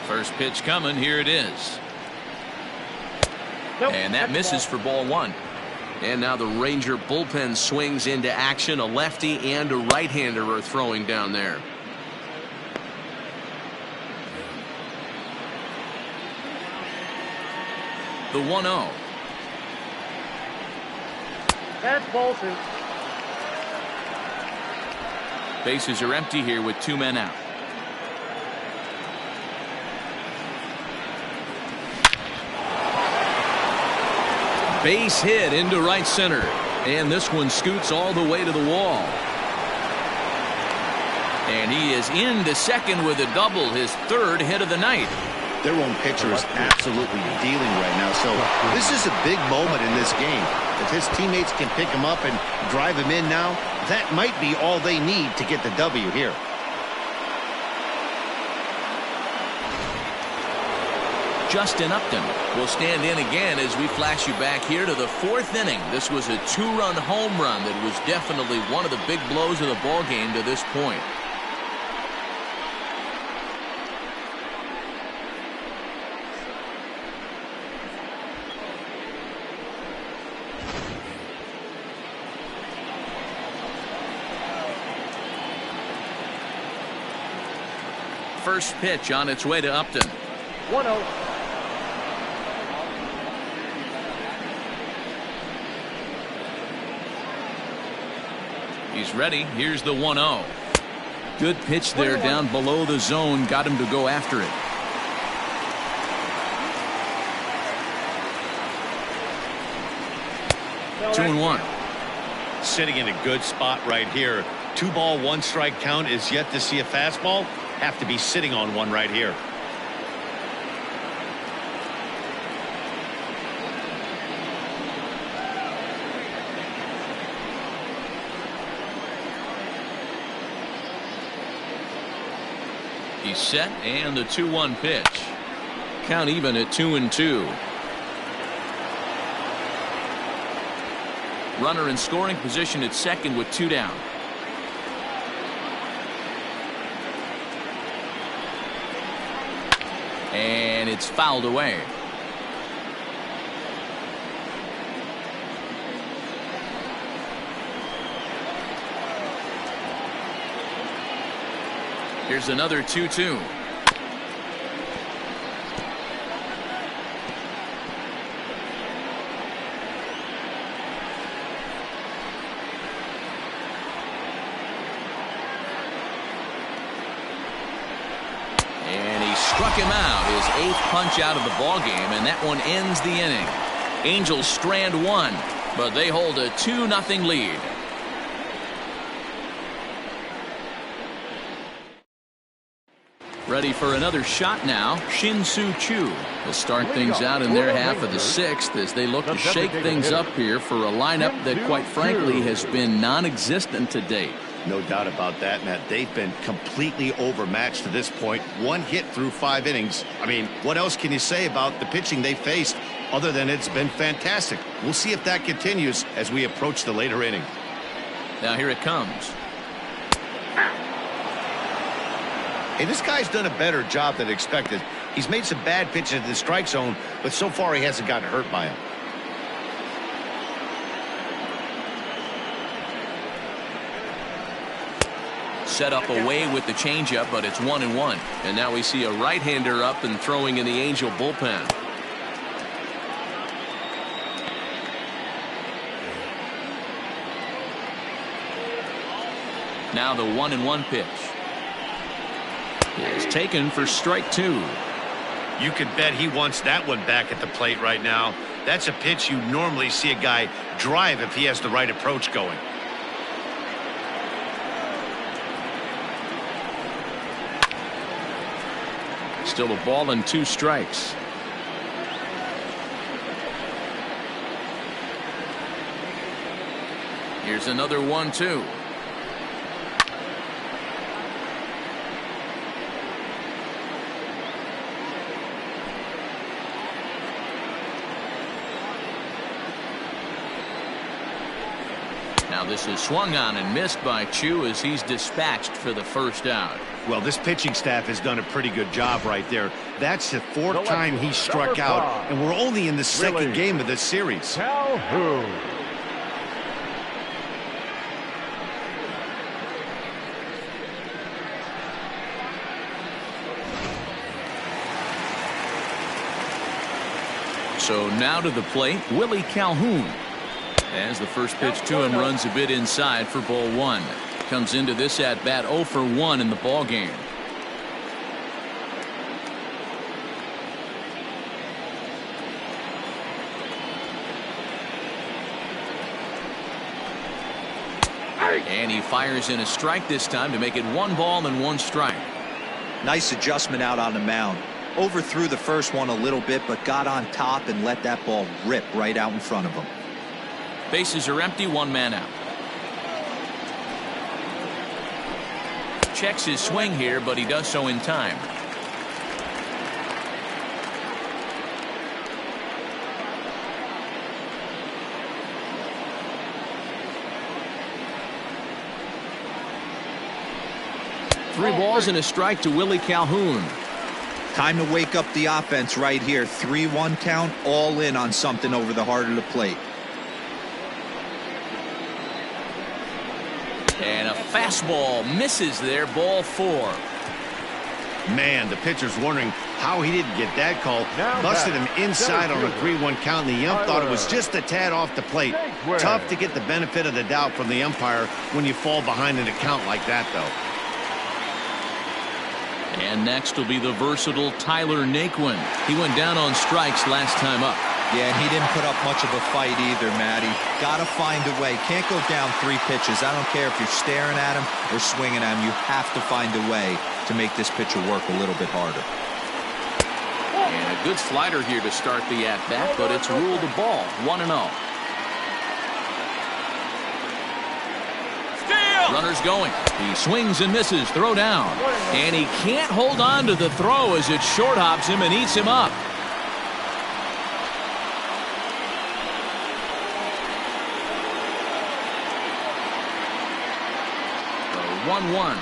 First pitch coming, here it is. And that misses for ball one. And now the Ranger bullpen swings into action. A lefty and a right-hander are throwing down there. The 1-0. That's ball two. Bases are empty here with 2 men out. Base hit into right center. And this one scoots all the way to the wall. And he is into second with a double, his 3rd hit of the night. Their own pitcher is absolutely dealing right now. So this is a big moment in this game. If his teammates can pick him up and drive him in now, that might be all they need to get the W here. Justin Upton will stand in again as we flash you back here to the 4th inning. This was a 2-run home run that was definitely one of the big blows of the ball game to this point. First pitch on its way to Upton. 1-0. He's ready. Here's the 1-0. Good pitch there down below the zone. Got him to go after it. Two and one. Sitting in a good spot right here. 2-ball, 1-strike count is yet to see a fastball. Have to be sitting on one right here. He's set, and the 2-1 pitch. Count even at 2-2. Runner in scoring position at second with 2 down. And it's fouled away. Here's another 2-2. And he struck him out, his 8th punch out of the ball game, and that one ends the inning. Angels strand one, but they hold a 2-0 lead. Ready for another shot now. Shin-Soo Choo will start things out in their half of the 6th as they look to shake things up here for a lineup that, quite frankly, has been non-existent to date. No doubt about that, Matt. They've been completely overmatched to this point. 1 hit through 5 innings. I mean, what else can you say about the pitching they faced other than it's been fantastic? We'll see if that continues as we approach the later inning. Now here it comes. Hey, this guy's done a better job than expected. He's made some bad pitches in the strike zone, but so far he hasn't gotten hurt by him. Set up away with the changeup, but it's 1-1. And now we see a right-hander up and throwing in the Angel bullpen. Now the 1-1 pitch is taken for strike 2. You could bet he wants that one back at the plate right now. That's a pitch you normally see a guy drive if he has the right approach going. Still a ball and 2 strikes. Here's another 1-2. Now this is swung on and missed by Chu as he's dispatched for the first out. Well, this pitching staff has done a pretty good job right there. That's the 4th time he struck out, and we're only in the second game of this series. Calhoun. So now to the plate, Willie Calhoun. As the first pitch to him runs a bit inside for ball 1. Comes into this at bat 0 for 1 in the ball game. And he fires in a strike this time to make it 1 ball and 1 strike. Nice adjustment out on the mound. Overthrew the first one a little bit, but got on top and let that ball rip right out in front of him. Bases are empty, 1 man out. Checks his swing here, but he does so in time. Three balls and a strike to Willie Calhoun. Time to wake up the offense right here. 3-1 count, all in on something over the heart of the plate. And a fastball misses there, ball 4. Man, the pitcher's wondering how he didn't get that call. Busted him inside on a 3-1 count, and the ump thought it was just a tad off the plate. Tough to get the benefit of the doubt from the umpire when you fall behind in a count like that, though. And next will be the versatile Tyler Naquin. He went down on strikes last time up. Yeah, and he didn't put up much of a fight either, Matty. Gotta find a way. Can't go down 3 pitches. I don't care if you're staring at him or swinging at him. You have to find a way to make this pitcher work a little bit harder. And a good slider here to start the at-bat, but it's ruled a ball, 1-0. Runner's going. He swings and misses. Throw down. And he can't hold on to the throw as it short hops him and eats him up. 1-1.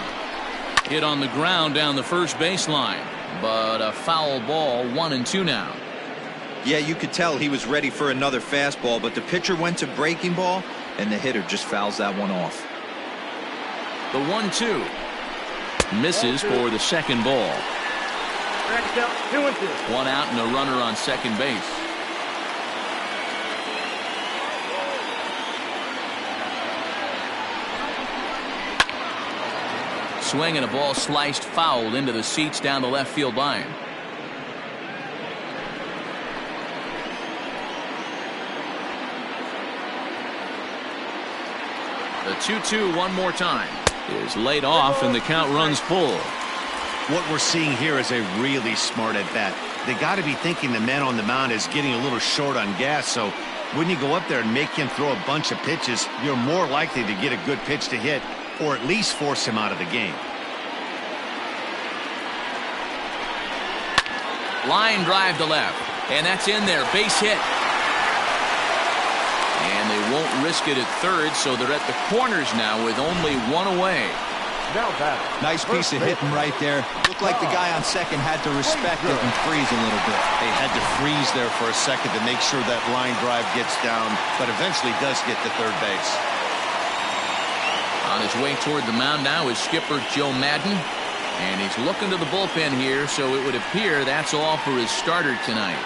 Hit on the ground down the first baseline, but a foul ball, 1-2 now. Yeah, you could tell he was ready for another fastball, but the pitcher went to breaking ball, and the hitter just fouls that one off. The 1-2 misses for the second ball. 2-2. 1 out and a runner on second base. Swing and a ball sliced foul into the seats down the left field line. The 2-2 one more time is laid off and the count runs full. What we're seeing here is a really smart at bat. They got to be thinking the man on the mound is getting a little short on gas, so when you go up there and make him throw a bunch of pitches, you're more likely to get a good pitch to hit or at least force him out of the game. Line drive to left, and that's in there, base hit. And they won't risk it at third, so they're at the corners now with only 1 away. Nice piece of hitting right there. Looked like the guy on second had to respect it and freeze a little bit. They had to freeze there for a second to make sure that line drive gets down, but eventually does get to third base. On his way toward the mound now is skipper Joe Madden. And he's looking to the bullpen here, so it would appear that's all for his starter tonight.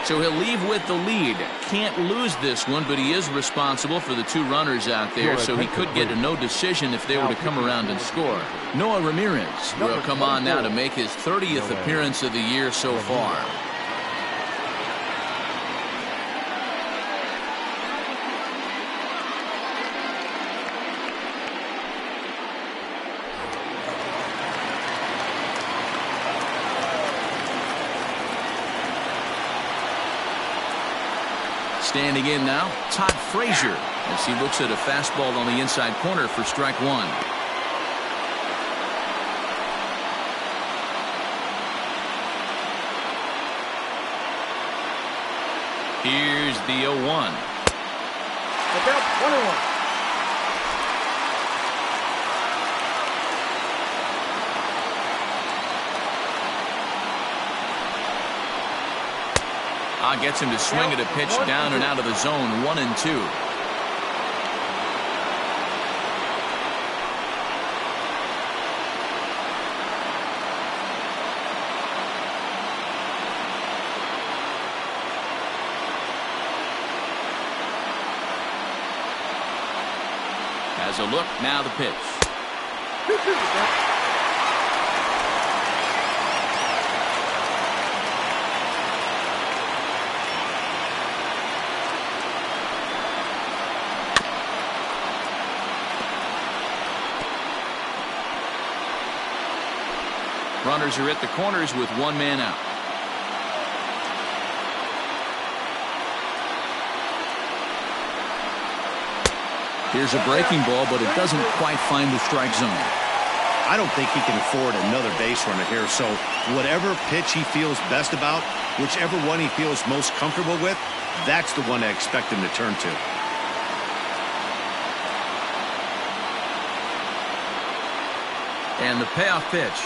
So he'll leave with the lead. Can't lose this one, but he is responsible for the 2 runners out there, so he could get a no decision if they were to come around and score. Noah Ramirez will come on now to make his 30th appearance of the year so far. Standing in now, Todd Frazier, as he looks at a fastball on the inside corner for strike 1. Here's the 0-1. Look out, 1-1. Gets him to swing at a pitch down and out of the zone. 1-2. As a look, now the pitch. Runners are at the corners with 1 man out. Here's a breaking ball, but it doesn't quite find the strike zone. I don't think he can afford another base runner here, so whatever pitch he feels best about, whichever one he feels most comfortable with, that's the one I expect him to turn to. And the payoff pitch.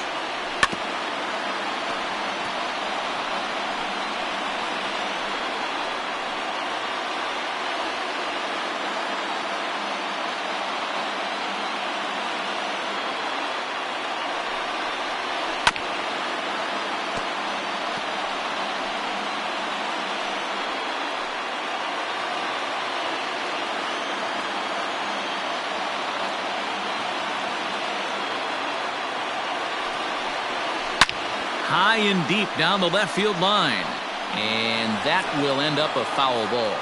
High and deep down the left field line. And that will end up a foul ball.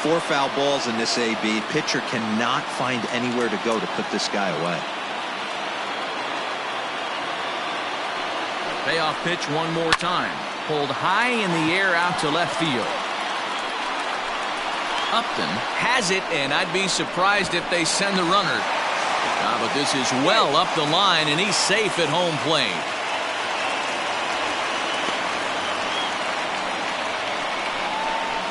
4 foul balls in this AB. Pitcher cannot find anywhere to go to put this guy away. Payoff pitch one more time. Pulled high in the air out to left field. Upton has it, and I'd be surprised if they send the runner. But this is well up the line, and he's safe at home plate.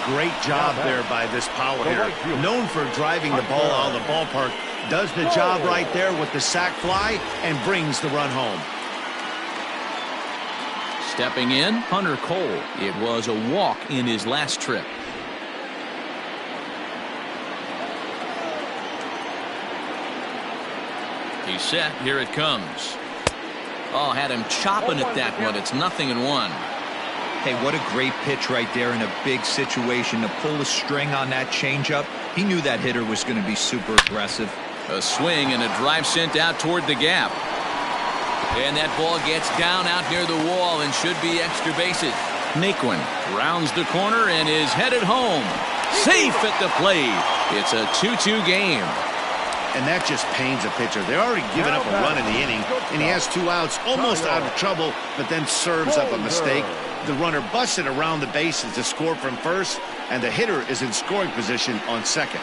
Great job there by this power hitter. Known for driving the ball out of the ballpark. Does the job right there with the sac fly and brings the run home. Stepping in, Hunter Cole. It was a walk in his last trip. He's set. Here it comes. Oh, had him chopping at that one. It's 0-1. Hey, what a great pitch right there in a big situation to pull the string on that changeup. He knew that hitter was going to be super aggressive. A swing and a drive sent out toward the gap. And that ball gets down out near the wall and should be extra bases. Naquin rounds the corner and is headed home. Safe at the plate. It's a 2-2 game. And that just pains a pitcher. They're already giving up a run in the inning, and he has 2 outs, almost out of trouble, but then serves up a mistake. The runner busted around the bases to score from first, and the hitter is in scoring position on second.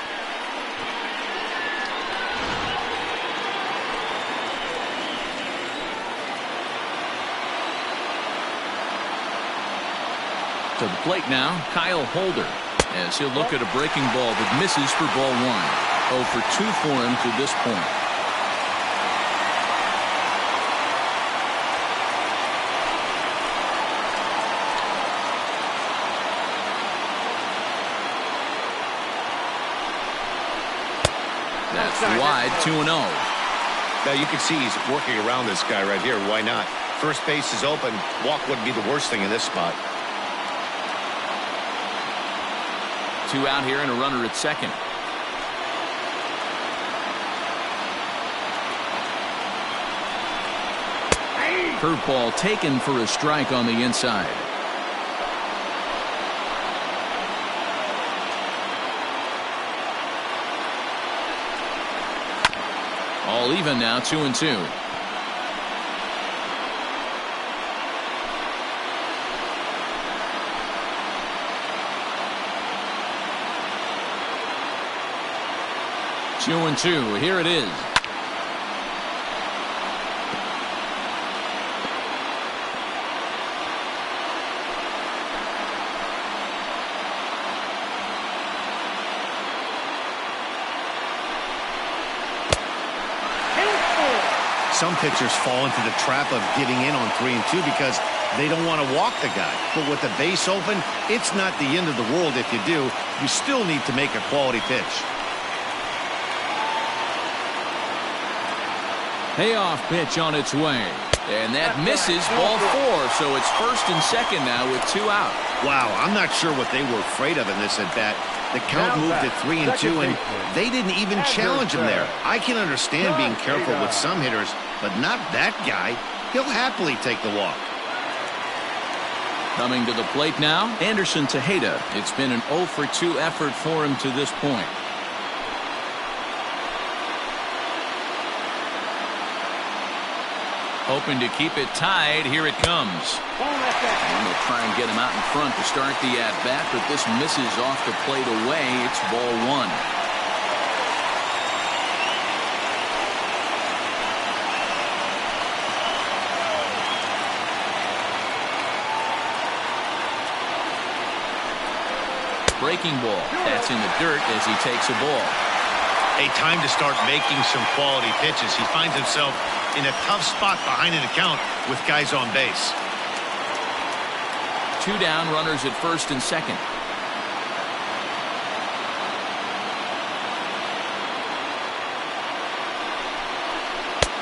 To the plate now, Kyle Holder, as he'll look at a breaking ball that misses for ball 1. 0 for 2 for him to this point. wide, 2-0. Now you can see he's working around this guy right here. Why not? First base is open. Walk wouldn't be the worst thing in this spot. 2 out here and a runner at second. Curveball taken for a strike on the inside. All even now, 2-2. Two and two. Here it is. Some pitchers fall into the trap of giving in on 3 and 2 because they don't want to walk the guy. But with the base open, it's not the end of the world if you do. You still need to make a quality pitch. Payoff pitch on its way. And that misses, ball 4. So it's first and second now with 2 out. Wow, I'm not sure what they were afraid of in this at bat. The count moved to 3 and 2, and they didn't even challenge him there. I can understand being careful with some hitters, but not that guy. He'll happily take the walk. Coming to the plate now, Anderson Tejeda. It's been an 0 for 2 effort for him to this point. Hoping to keep it tied. Here it comes. And they'll try and get him out in front to start the at-bat, but this misses off the plate away. It's ball 1. Breaking ball. That's in the dirt as he takes a ball. A time to start making some quality pitches. He finds himself in a tough spot behind an account with guys on base. 2 down, runners at first and second.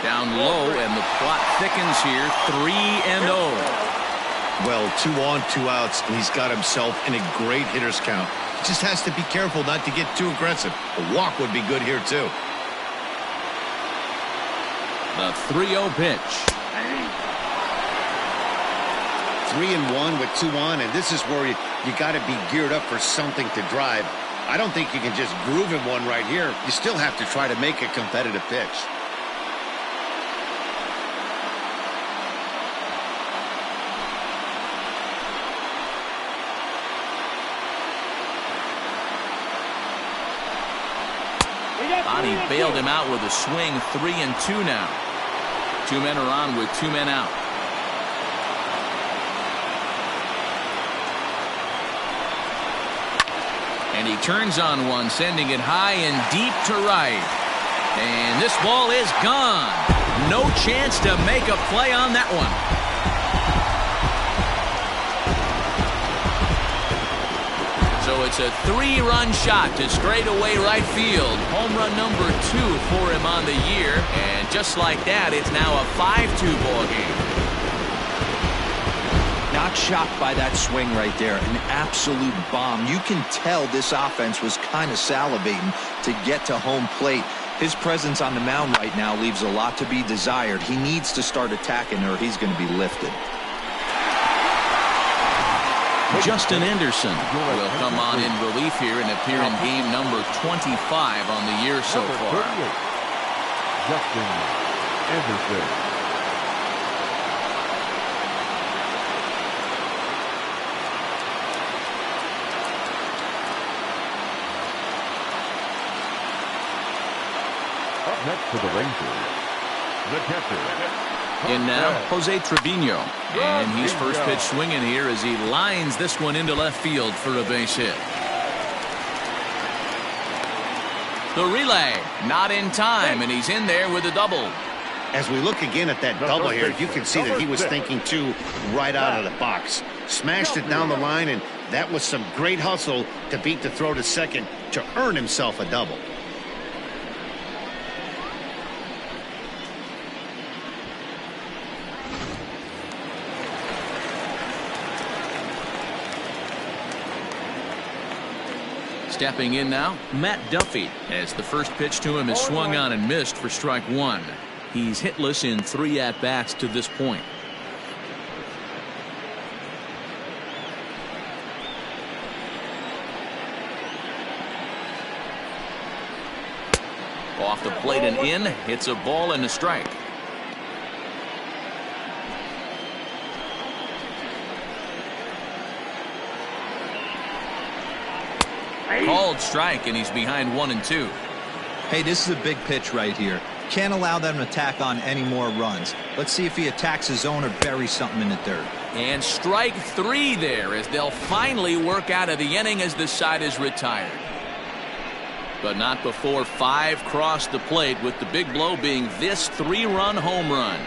Down low, and the plot thickens here. 3-0. Well, 2 on, 2 outs, and he's got himself in a great hitter's count. He just has to be careful not to get too aggressive. A walk would be good here, too. The 3-0 pitch. 3-1 with 2 on, and this is where you got to be geared up for something to drive. I don't think you can just groove him one right here. You still have to try to make a competitive pitch. Bonnie bailed him out with a swing. 3-2 now. 2 men are on with 2 men out. And he turns on one, sending it high and deep to right. And this ball is gone. No chance to make a play on that one. So it's a 3-run shot to straightaway right field. Home run number 2 for him on the year. And just like that, it's now a 5-2 ball game. Not shocked by that swing right there. An absolute bomb. You can tell this offense was kind of salivating to get to home plate. His presence on the mound right now leaves a lot to be desired. He needs to start attacking or he's going to be lifted. Justin Anderson will come on in relief here and appear in game number 25 on the year so far. Justin Anderson. Up next for the Rangers, the catcher. In now, Jose Trevino. And he's first pitch swinging here as he lines this one into left field for a base hit. The relay, not in time, and he's in there with a double. As we look again at that double here, you can see that he was thinking, too, right out of the box. Smashed it down the line, and that was some great hustle to beat the throw to second to earn himself a double. Stepping in now, Matt Duffy, as the first pitch to him is swung on and missed for strike one. He's hitless in 3 at-bats to this point. Off the plate and in. It's a ball and a strike. Called strike, and he's behind 1-2. Hey, this is a big pitch right here. Can't allow them to tack on any more runs. Let's see if he attacks his zone or buries something in the dirt. And strike 3 there, as they'll finally work out of the inning as the side is retired. But not before 5 crossed the plate, with the big blow being this 3-run home run.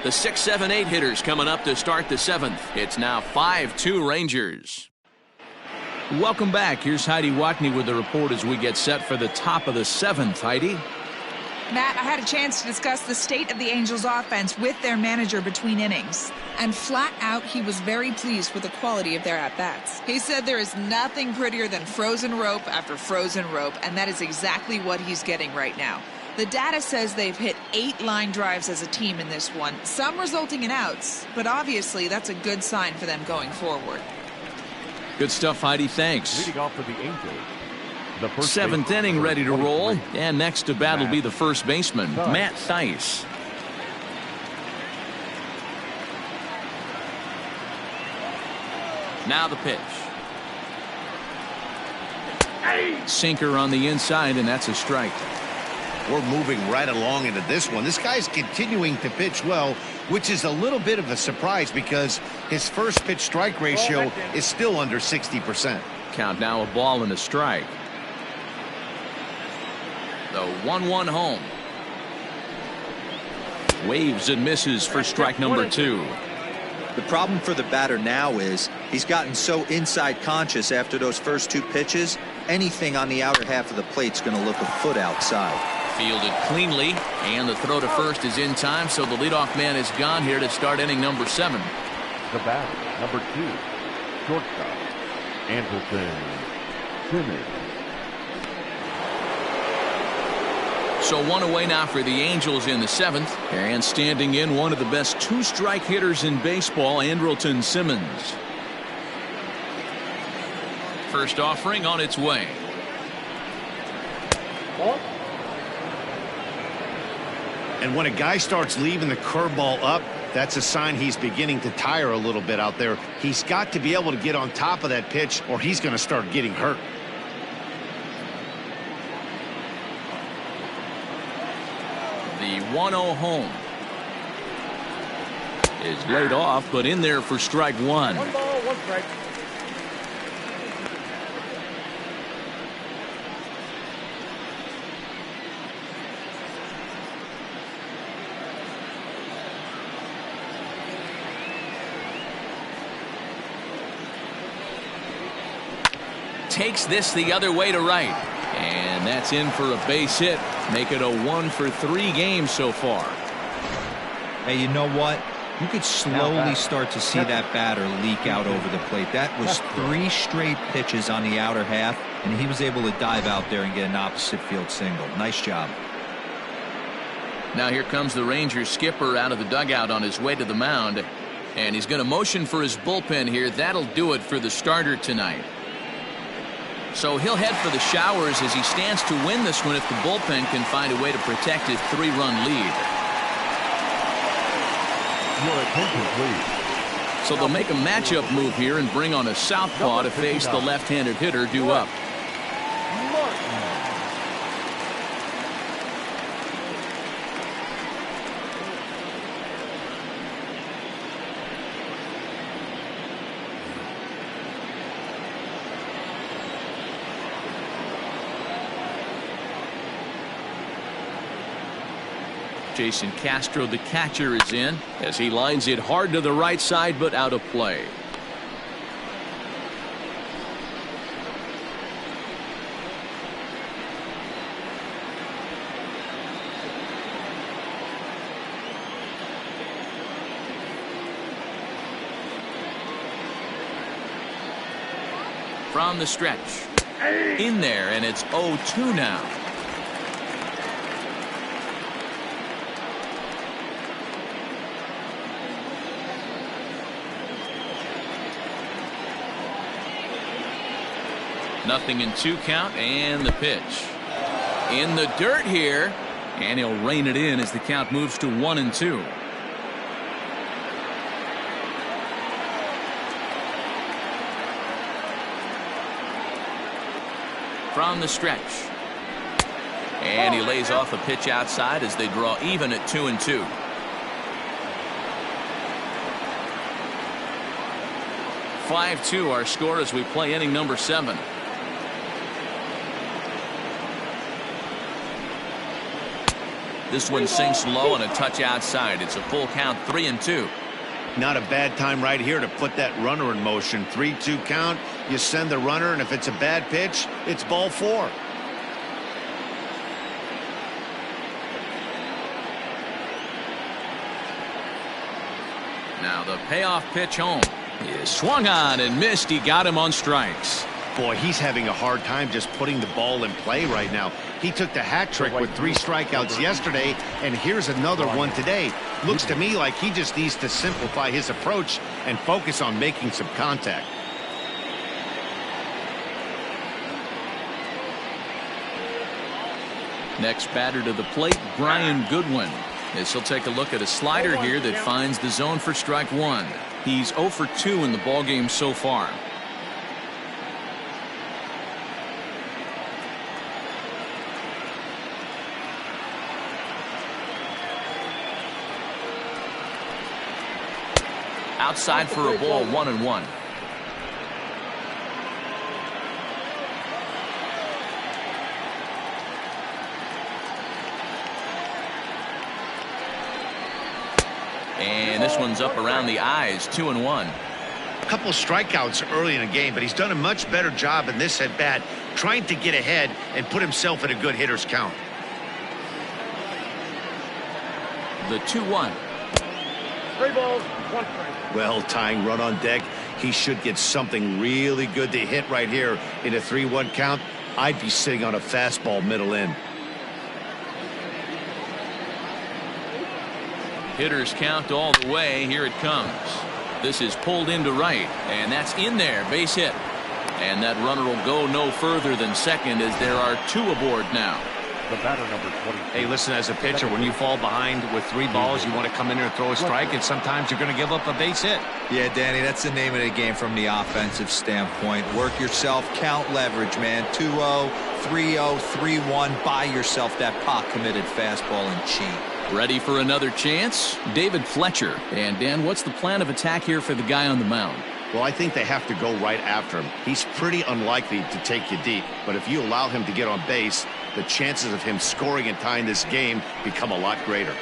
The 6, 7, 8 hitters coming up to start the 7th. It's now 5-2 Rangers. Welcome back. Here's Heidi Watney with the report as we get set for the top of the 7th. Heidi? Matt, I had a chance to discuss the state of the Angels offense with their manager between innings. And flat out, he was very pleased with the quality of their at-bats. He said there is nothing prettier than frozen rope after frozen rope, and that is exactly what he's getting right now. The data says they've hit 8 line drives as a team in this one, some resulting in outs, but obviously that's a good sign for them going forward. Good stuff, Heidi. Thanks. Leading off for the Angels, the first 7th inning ready to roll, and next to bat will be the first baseman, Thaiss. Matt Thaiss. Now the pitch. Sinker on the inside, and that's a strike. We're moving right along into this one. This guy's continuing to pitch well, which is a little bit of a surprise because his first pitch strike ratio is still under 60%. Count now, a ball and a strike. The 1-1 home. Waves and misses for strike number 2. The problem for the batter now is he's gotten so inside conscious after those first 2 pitches, anything on the outer half of the plate's going to look a foot outside. Fielded cleanly, and the throw to first is in time, so the leadoff man is gone here to start inning number 7. The batter, number 2, shortstop, Andrelton Simmons. So 1 away now for the Angels in the 7th, and standing in one of the best 2-strike hitters in baseball, Andrelton Simmons. First offering on its way. And when a guy starts leaving the curveball up, that's a sign he's beginning to tire a little bit out there. He's got to be able to get on top of that pitch, or he's going to start getting hurt. The 1-0 home is laid off, but in there for strike 1. 1 ball, 1 strike. Takes this the other way to right, and that's in for a base hit. Make it a 1-for-3 game so far. Hey, you know what? You could slowly start to see that batter leak out over the plate. That was 3 straight pitches on the outer half, and he was able to dive out there and get an opposite field single. Nice job. Now here comes the Rangers skipper out of the dugout on his way to the mound, and he's going to motion for his bullpen here. That'll do it for the starter tonight. So he'll head for the showers as he stands to win this one if the bullpen can find a way to protect his 3-run lead. Your attention, please. So they'll make a matchup move here and bring on a southpaw to face the left-handed hitter due up. Jason Castro, the catcher, is in as he lines it hard to the right side, but out of play. From the stretch, In there, and it's 0-2 now. Nothing in 2 count, and the pitch. In the dirt here, and he'll rein it in as the count moves to 1-2. From the stretch. And he lays off a pitch outside as they draw even at 2-2. (5-2) our score as we play inning number 7. This one sinks low and a touch outside. It's a full count, 3-2. Not a bad time right here to put that runner in motion. 3-2 count. You send the runner, and if it's a bad pitch, it's ball 4. Now the payoff pitch home. He swung on and missed. He got him on strikes. Boy, he's having a hard time just putting the ball in play right now. He took the hat trick with 3 strikeouts yesterday, and here's another one today. Looks to me like he just needs to simplify his approach and focus on making some contact. Next batter to the plate, Brian Goodwin. As he'll take a look at a slider here that finds the zone for strike 1. He's 0 for 2 in the ballgame so far. Outside for a ball, 1-1. And this one's up around the eyes, 2-1. A couple of strikeouts early in the game, but he's done a much better job in this at bat, trying to get ahead and put himself in a good hitter's count. The 2-1. 3 balls, 1 strike. Well, tying run on deck. He should get something really good to hit right here in a 3-1 count. I'd be sitting on a fastball middle in. Hitters count all the way. Here it comes. This is pulled into right, and that's in there. Base hit. And that runner will go no further than second as there are 2 aboard now. The batter, number 20. Hey, listen, as a pitcher, when you fall behind with 3 balls, you want to come in there and throw a strike, and sometimes you're going to give up a base hit. Yeah, Danny, that's the name of the game from the offensive standpoint. Work yourself, count leverage, man. 2-0, 3-0, 3-1. Buy yourself that pot-committed fastball and cheat. Ready for another chance? David Fletcher. And Dan, what's the plan of attack here for the guy on the mound? Well, I think they have to go right after him. He's pretty unlikely to take you deep, but if you allow him to get on base, the chances of him scoring and tying this game become a lot greater.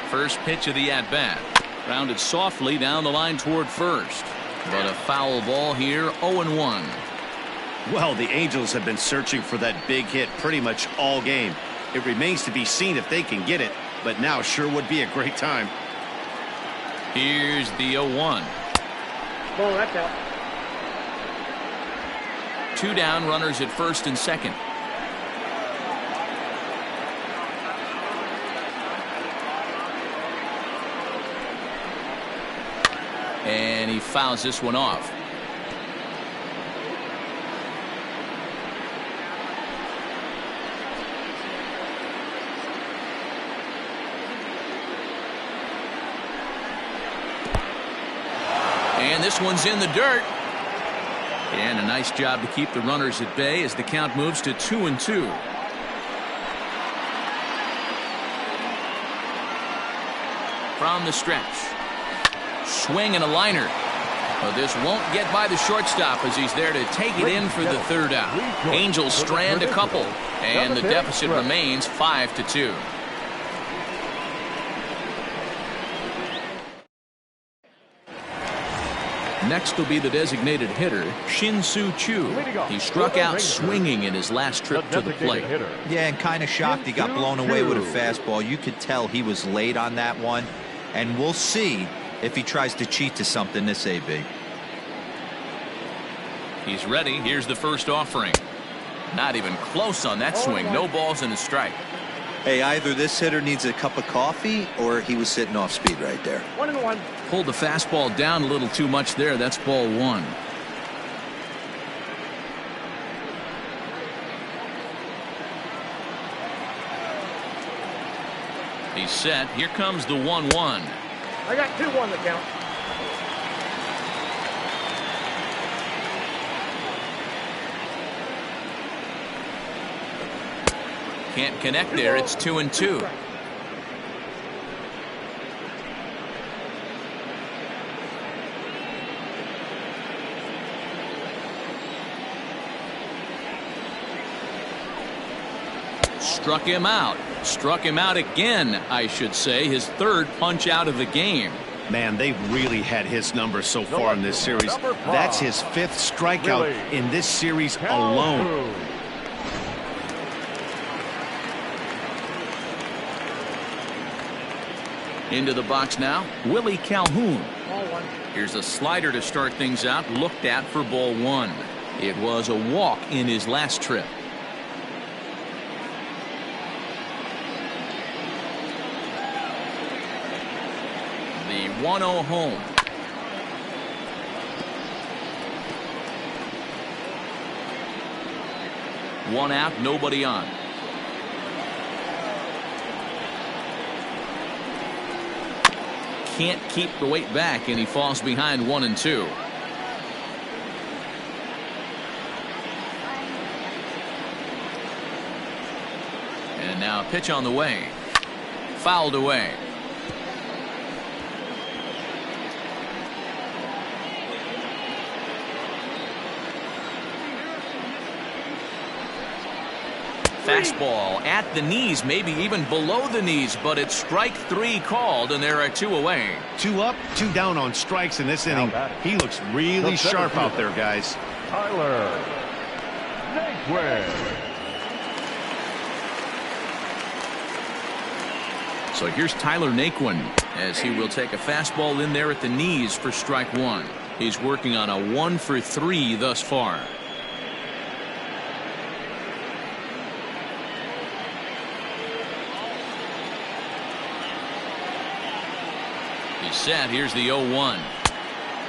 First pitch of the at-bat. Rounded softly down the line toward first. But a foul ball here, 0-1. Well, the Angels have been searching for that big hit pretty much all game. It remains to be seen if they can get it, but now sure would be a great time. Here's the 0-1. Ball, that's out. 2 down, runners at first and second. And he fouls this one off. And this one's in the dirt. And a nice job to keep the runners at bay as the count moves to 2-2. From the stretch. Swing and a liner. But this won't get by the shortstop as he's there to take it in for the 3rd out. Angels strand a couple, and the deficit remains 5-2. Next will be the designated hitter, Shin-Soo Choo. He struck out swinging in his last trip to the plate. Yeah, and kind of shocked he got blown away with a fastball. You could tell he was late on that one, and we'll see if he tries to cheat to something this AB. He's ready. Here's the first offering. Not even close on that swing. No balls and a strike. Hey, either this hitter needs a cup of coffee or he was sitting off speed right there. 1-1. Pulled the fastball down a little too much there. That's ball one. He's set. Here comes the 1-1. I got 2-1 to count. Can't connect there. It's 2-2. Struck him out. Struck him out again, I should say. His third punch out of the game. Man, they've really had his number so far in this series. That's his 5th strikeout in this series alone. Into the box now, Willie Calhoun. Ball 1. Here's a slider to start things out, looked at for ball one. It was a walk in his last trip. The 1-0 home. One out, nobody on. Can't keep the weight back, and he falls behind 1-2. And now a pitch on the way. Fouled away. Fastball at the knees, maybe even below the knees, but it's strike 3 called, and there are 2 away. 2 up, 2 down on strikes in this inning. He looks really sharp out there, guys. Tyler Naquin. So here's Tyler Naquin as he will take a fastball in there at the knees for strike 1. He's working on a 1-for-3 thus far. He's set. Here's the 0-1.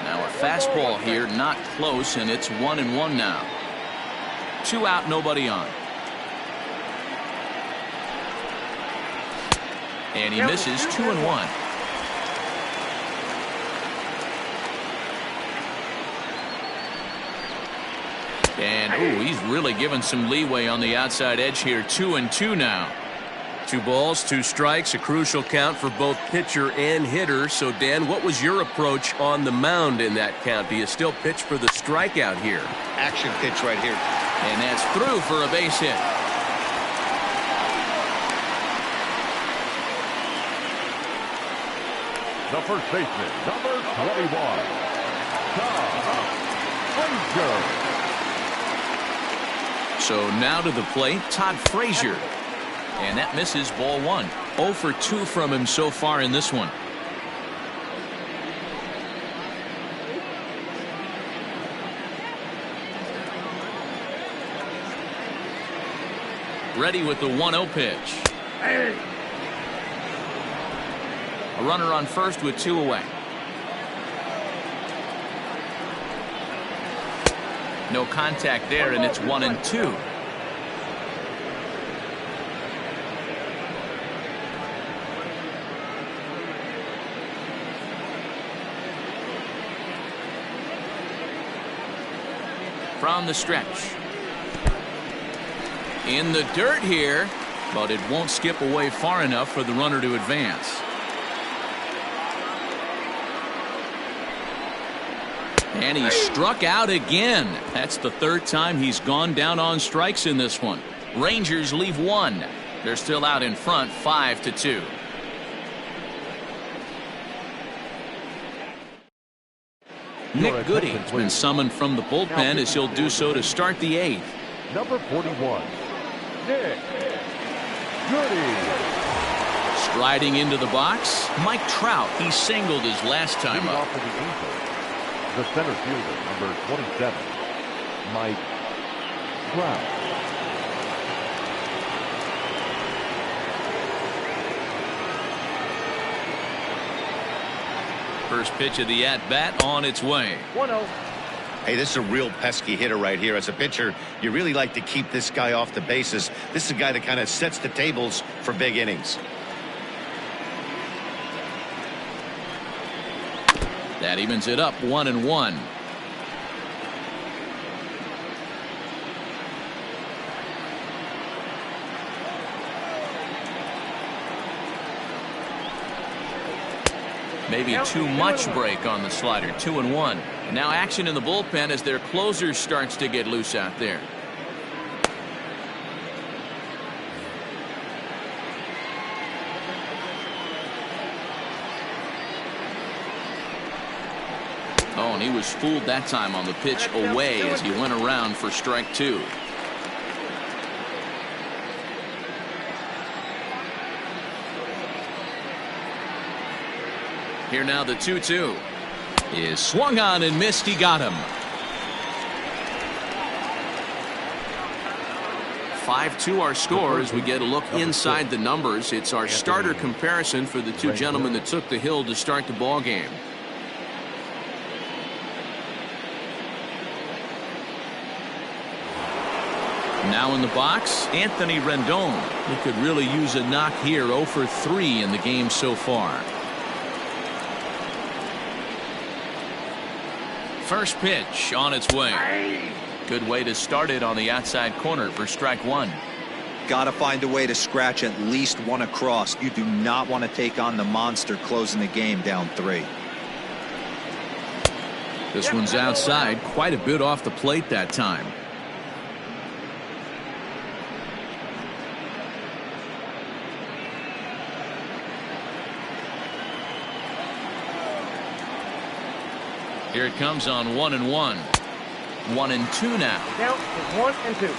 Now a fastball here, not close, and it's 1-1 now. 2 out, nobody on. And he misses 2-1. And ooh, he's really given some leeway on the outside edge here. 2-2 now. 2 balls, 2 strikes, a crucial count for both pitcher and hitter. So, Dan, what was your approach on the mound in that count? Do you still pitch for the strikeout here? Action pitch right here. And that's through for a base hit. The first baseman, number 21, Todd Frazier. So now to the plate, Todd Frazier. And that misses ball 1. 0 for 2 from him so far in this one. Ready with the 1-0 pitch. A runner on first with 2 away. No contact there, and it's 1-2. From the stretch. In the dirt here, but it won't skip away far enough for the runner to advance. And he struck out again. That's the 3rd time he's gone down on strikes in this one. Rangers leave 1. They're still out in front, 5-2. Nick Goody has been summoned from the bullpen as he'll do so to start the 8th. Number 41, Nick Goody. Striding into the box, Mike Trout. He singled his last time up. Off of the Angels, the center fielder, number 27, Mike Trout. First pitch of the at-bat on its way. 1-0. Hey, this is a real pesky hitter right here. As a pitcher, you really like to keep this guy off the bases. This is a guy that kind of sets the tables for big innings. That evens it up 1-1. Maybe too much break on the slider. 2-1. And now action in the bullpen as their closer starts to get loose out there. Oh, and he was fooled that time on the pitch away as he went around for strike 2. Here now the 2-2 is swung on and missed. He got him. 5-2 our score as we get a look inside the numbers. It's our starter comparison for the two gentlemen that took the hill to start the ball game. Now in the box, Anthony Rendon. He could really use a knock here. 0 for 3 in the game so far. First pitch on its way. Good way to start it on the outside corner for strike 1. Got to find a way to scratch at least one across. You do not want to take on the monster closing the game down 3. This one's outside, quite a bit off the plate that time. Here it comes on 1-1. 1-2 now. Count is 1-2.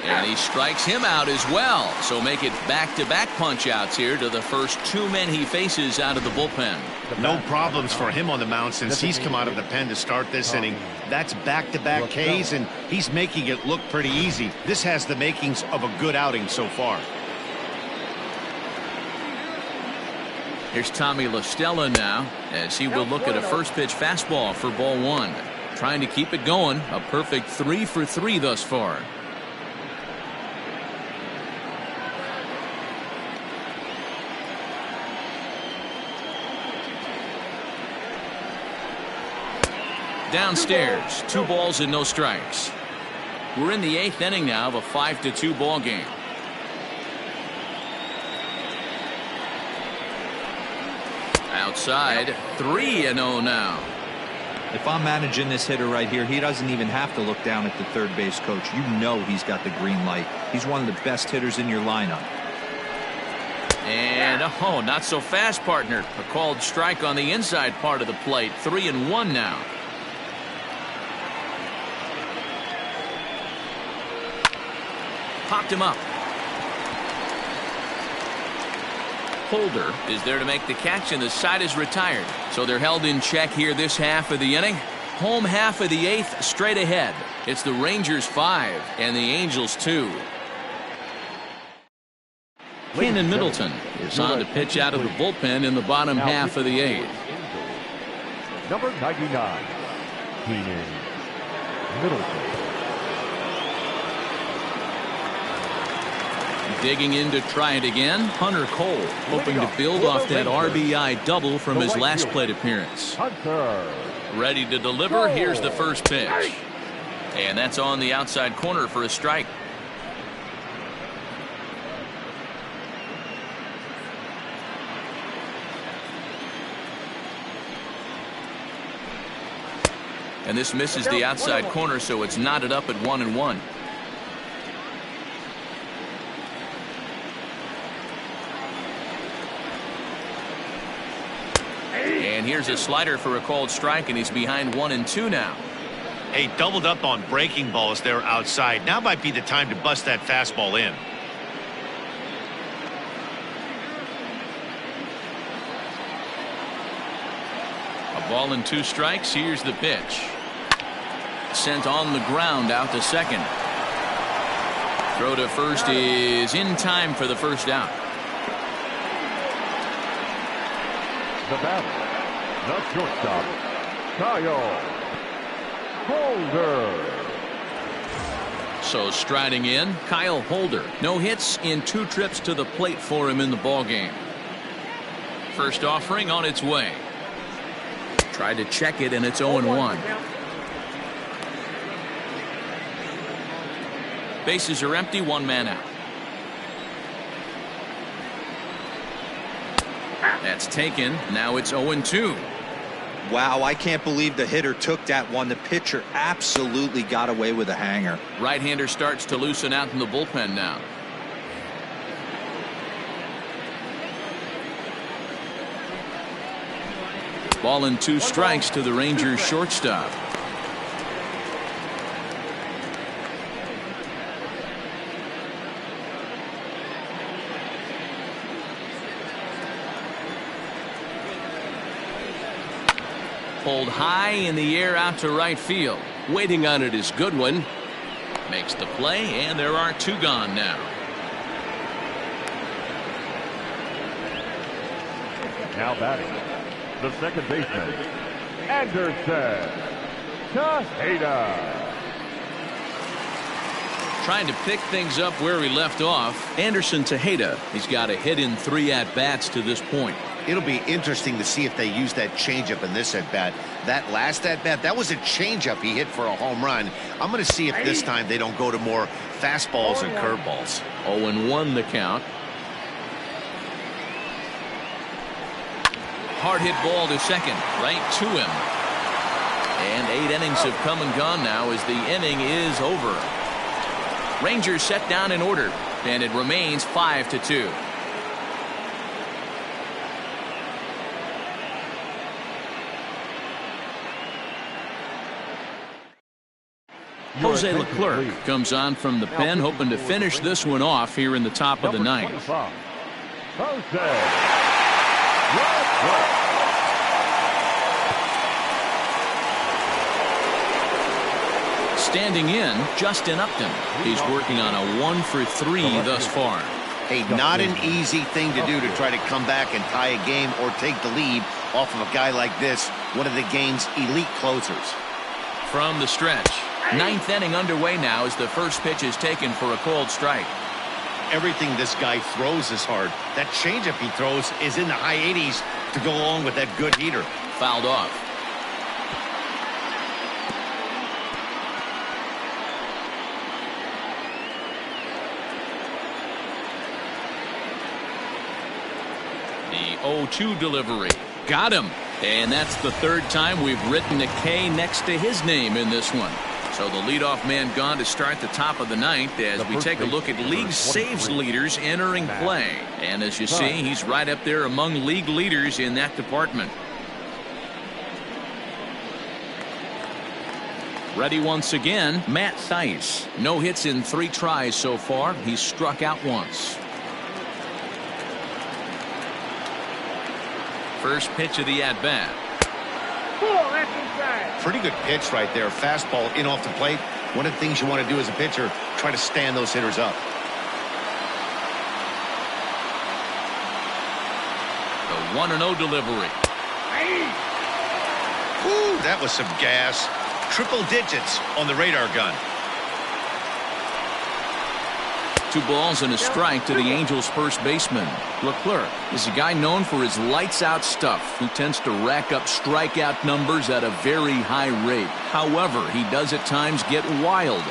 And he strikes him out as well. So make it back-to-back punch-outs here to the first 2 men he faces out of the bullpen. No problems for him on the mound since he's come out of the pen to start this inning. That's back-to-back Ks, and he's making it look pretty easy. This has the makings of a good outing so far. Here's Tommy La Stella now as he will look at a first pitch fastball for ball 1. Trying to keep it going. A perfect 3 for 3 thus far. Downstairs, 2 balls and no strikes. We're in the 8th inning now of a 5-2 ball game. Outside, 3-0 now. If I'm managing this hitter right here, he doesn't even have to look down at the third base coach. You know he's got the green light. He's one of the best hitters in your lineup. And oh, not so fast, partner. A called strike on the inside part of the plate. 3-1 now. Popped him up. Holder is there to make the catch, and the side is retired. So they're held in check here this half of the inning. Home half of the 8th straight ahead. It's the Rangers 5 and the Angels 2. Keenan Middleton is on to pitch out of the bullpen in the bottom half of the 8th. Number 99, Keenan Middleton. Digging in to try it again, Hunter Cole, hoping to build off that RBI double from his last plate appearance. Ready to deliver. Here's the first pitch. And that's on the outside corner for a strike. And this misses the outside corner, so it's knotted up at 1-1. And here's a slider for a called strike, and he's behind 1-2 now. Hey, doubled up on breaking balls there outside. Now might be the time to bust that fastball in. Ball and 2 strikes. Here's the pitch. Sent on the ground out to second. Throw to first is in time for the first out. The batter, the shortstop, Kyle Holder. So striding in, Kyle Holder. No hits in 2 trips to the plate for him in the ballgame. First offering on its way. Tried to check it, and it's 0-1. Bases are empty, 1 man out. That's taken. Now it's 0-2. Wow, I can't believe the hitter took that one. The pitcher absolutely got away with a hanger. Right-hander starts to loosen out in the bullpen now. Ball and 2 strikes to the Rangers shortstop. Pulled high in the air out to right field. Waiting on it is Goodwin. Makes the play, and there are 2 gone now. Now batting, the second baseman, Anderson Tejeda. Trying to pick things up where he left off. Anderson Tejeda. He's got a hit in 3 at-bats to this point. It'll be interesting to see if they use that changeup in this at-bat. That last at-bat, that was a changeup he hit for a home run. I'm going to see if this time they don't go to more fastballs and curveballs. 0-1 the count. Hard hit ball to second, right to him. And 8 innings have come and gone now as the inning is over. Rangers set down in order, and it remains 5-2. Jose Leclerc comes on from the pen, hoping to finish this one off here in the top of the 9th. Standing in, Justin Upton. He's working on a 1-for-3 thus far. Hey, not an easy thing to do to try to come back and tie a game or take the lead off of a guy like this, one of the game's elite closers. From the stretch. 9th inning underway now as the first pitch is taken for a called strike. Everything this guy throws is hard. That changeup he throws is in the high 80s to go along with that good heater. Fouled off. The 0-2 delivery. Got him. And that's the 3rd time we've written a K next to his name in this one. So the leadoff man gone to start the top of the 9th as we take a look at league saves leaders entering play. And as you see, he's right up there among league leaders in that department. Ready once again, Matt Thaiss. No hits in 3 tries so far. He's struck out once. First pitch of the at-bat. Pretty good pitch right there. Fastball in off the plate. One of the things you want to do as a pitcher, try to stand those hitters up. The 1-0 delivery. Ooh, that was some gas. Triple digits on the radar gun. 2 balls and a strike to the Angels' first baseman. Leclerc is a guy known for his lights-out stuff. He tends to rack up strikeout numbers at a very high rate. However, he does at times get wild.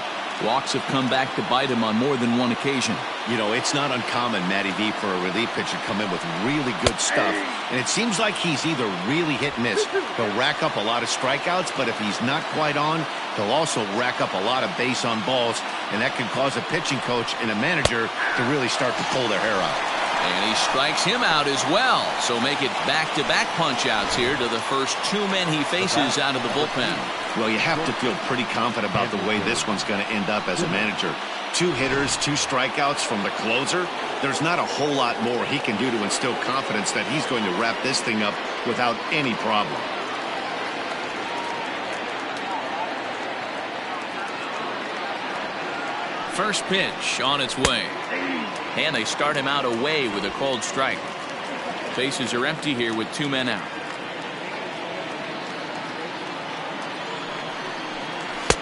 Walks have come back to bite him on more than one occasion. You know, it's not uncommon, Matty V, for a relief pitcher to come in with really good stuff. And it seems like he's either really hit and miss. He'll rack up a lot of strikeouts, but if he's not quite on, he'll also rack up a lot of base on balls, and that can cause a pitching coach and a manager to really start to pull their hair out. And he strikes him out as well. So make it back-to-back punch-outs here to the first 2 men he faces out of the bullpen. Well, you have to feel pretty confident about the way this one's going to end up as a manager. 2 hitters, 2 strikeouts from the closer. There's not a whole lot more he can do to instill confidence that he's going to wrap this thing up without any problem. First pitch on its way. And they start him out away with a called strike. Bases are empty here with 2 men out.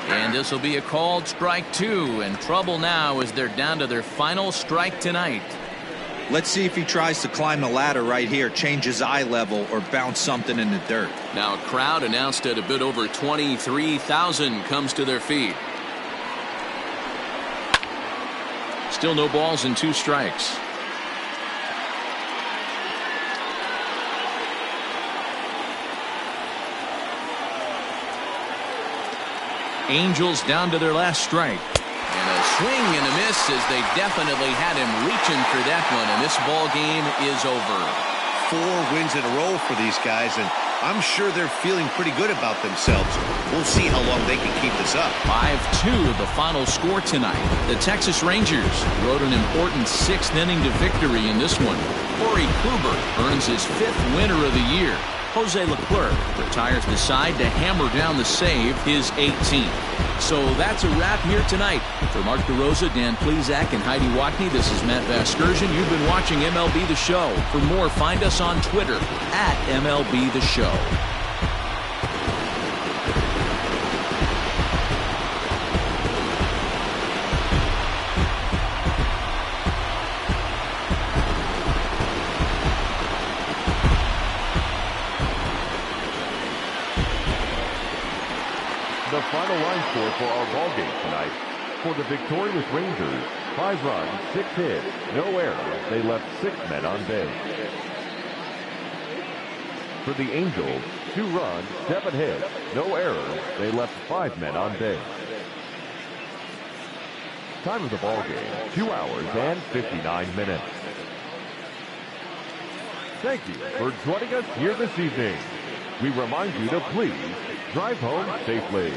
And this will be a called strike 2, and trouble now as they're down to their final strike tonight. Let's see if he tries to climb the ladder right here, change his eye level, or bounce something in the dirt. Now a crowd announced at a bit over 23,000 comes to their feet. Still no balls and 2 strikes. Angels down to their last strike. And a swing and a miss as they definitely had him reaching for that one, and this ball game is over. 4 wins in a row for these guys, and I'm sure they're feeling pretty good about themselves. We'll see how long they can keep this up. 5-2 the final score tonight. The Texas Rangers rode an important 6th inning to victory in this one. Corey Kluber earns his 5th winner of the year. Jose Leclerc retires the side to hammer down the save, his 18th. So that's a wrap here tonight. For Mark DeRosa, Dan Plesac, and Heidi Watney, this is Matt Vasgersian. You've been watching MLB The Show. For more, find us on Twitter at MLB The Show. The final line score for our ballgame tonight. For the victorious Rangers, 5 runs, 6 hits, no errors. They left 6 men on base. For the Angels, 2 runs, 7 hits, no errors. They left 5 men on base. Time of the ballgame, 2 hours and 59 minutes. Thank you for joining us here this evening. We remind you to please drive home safely.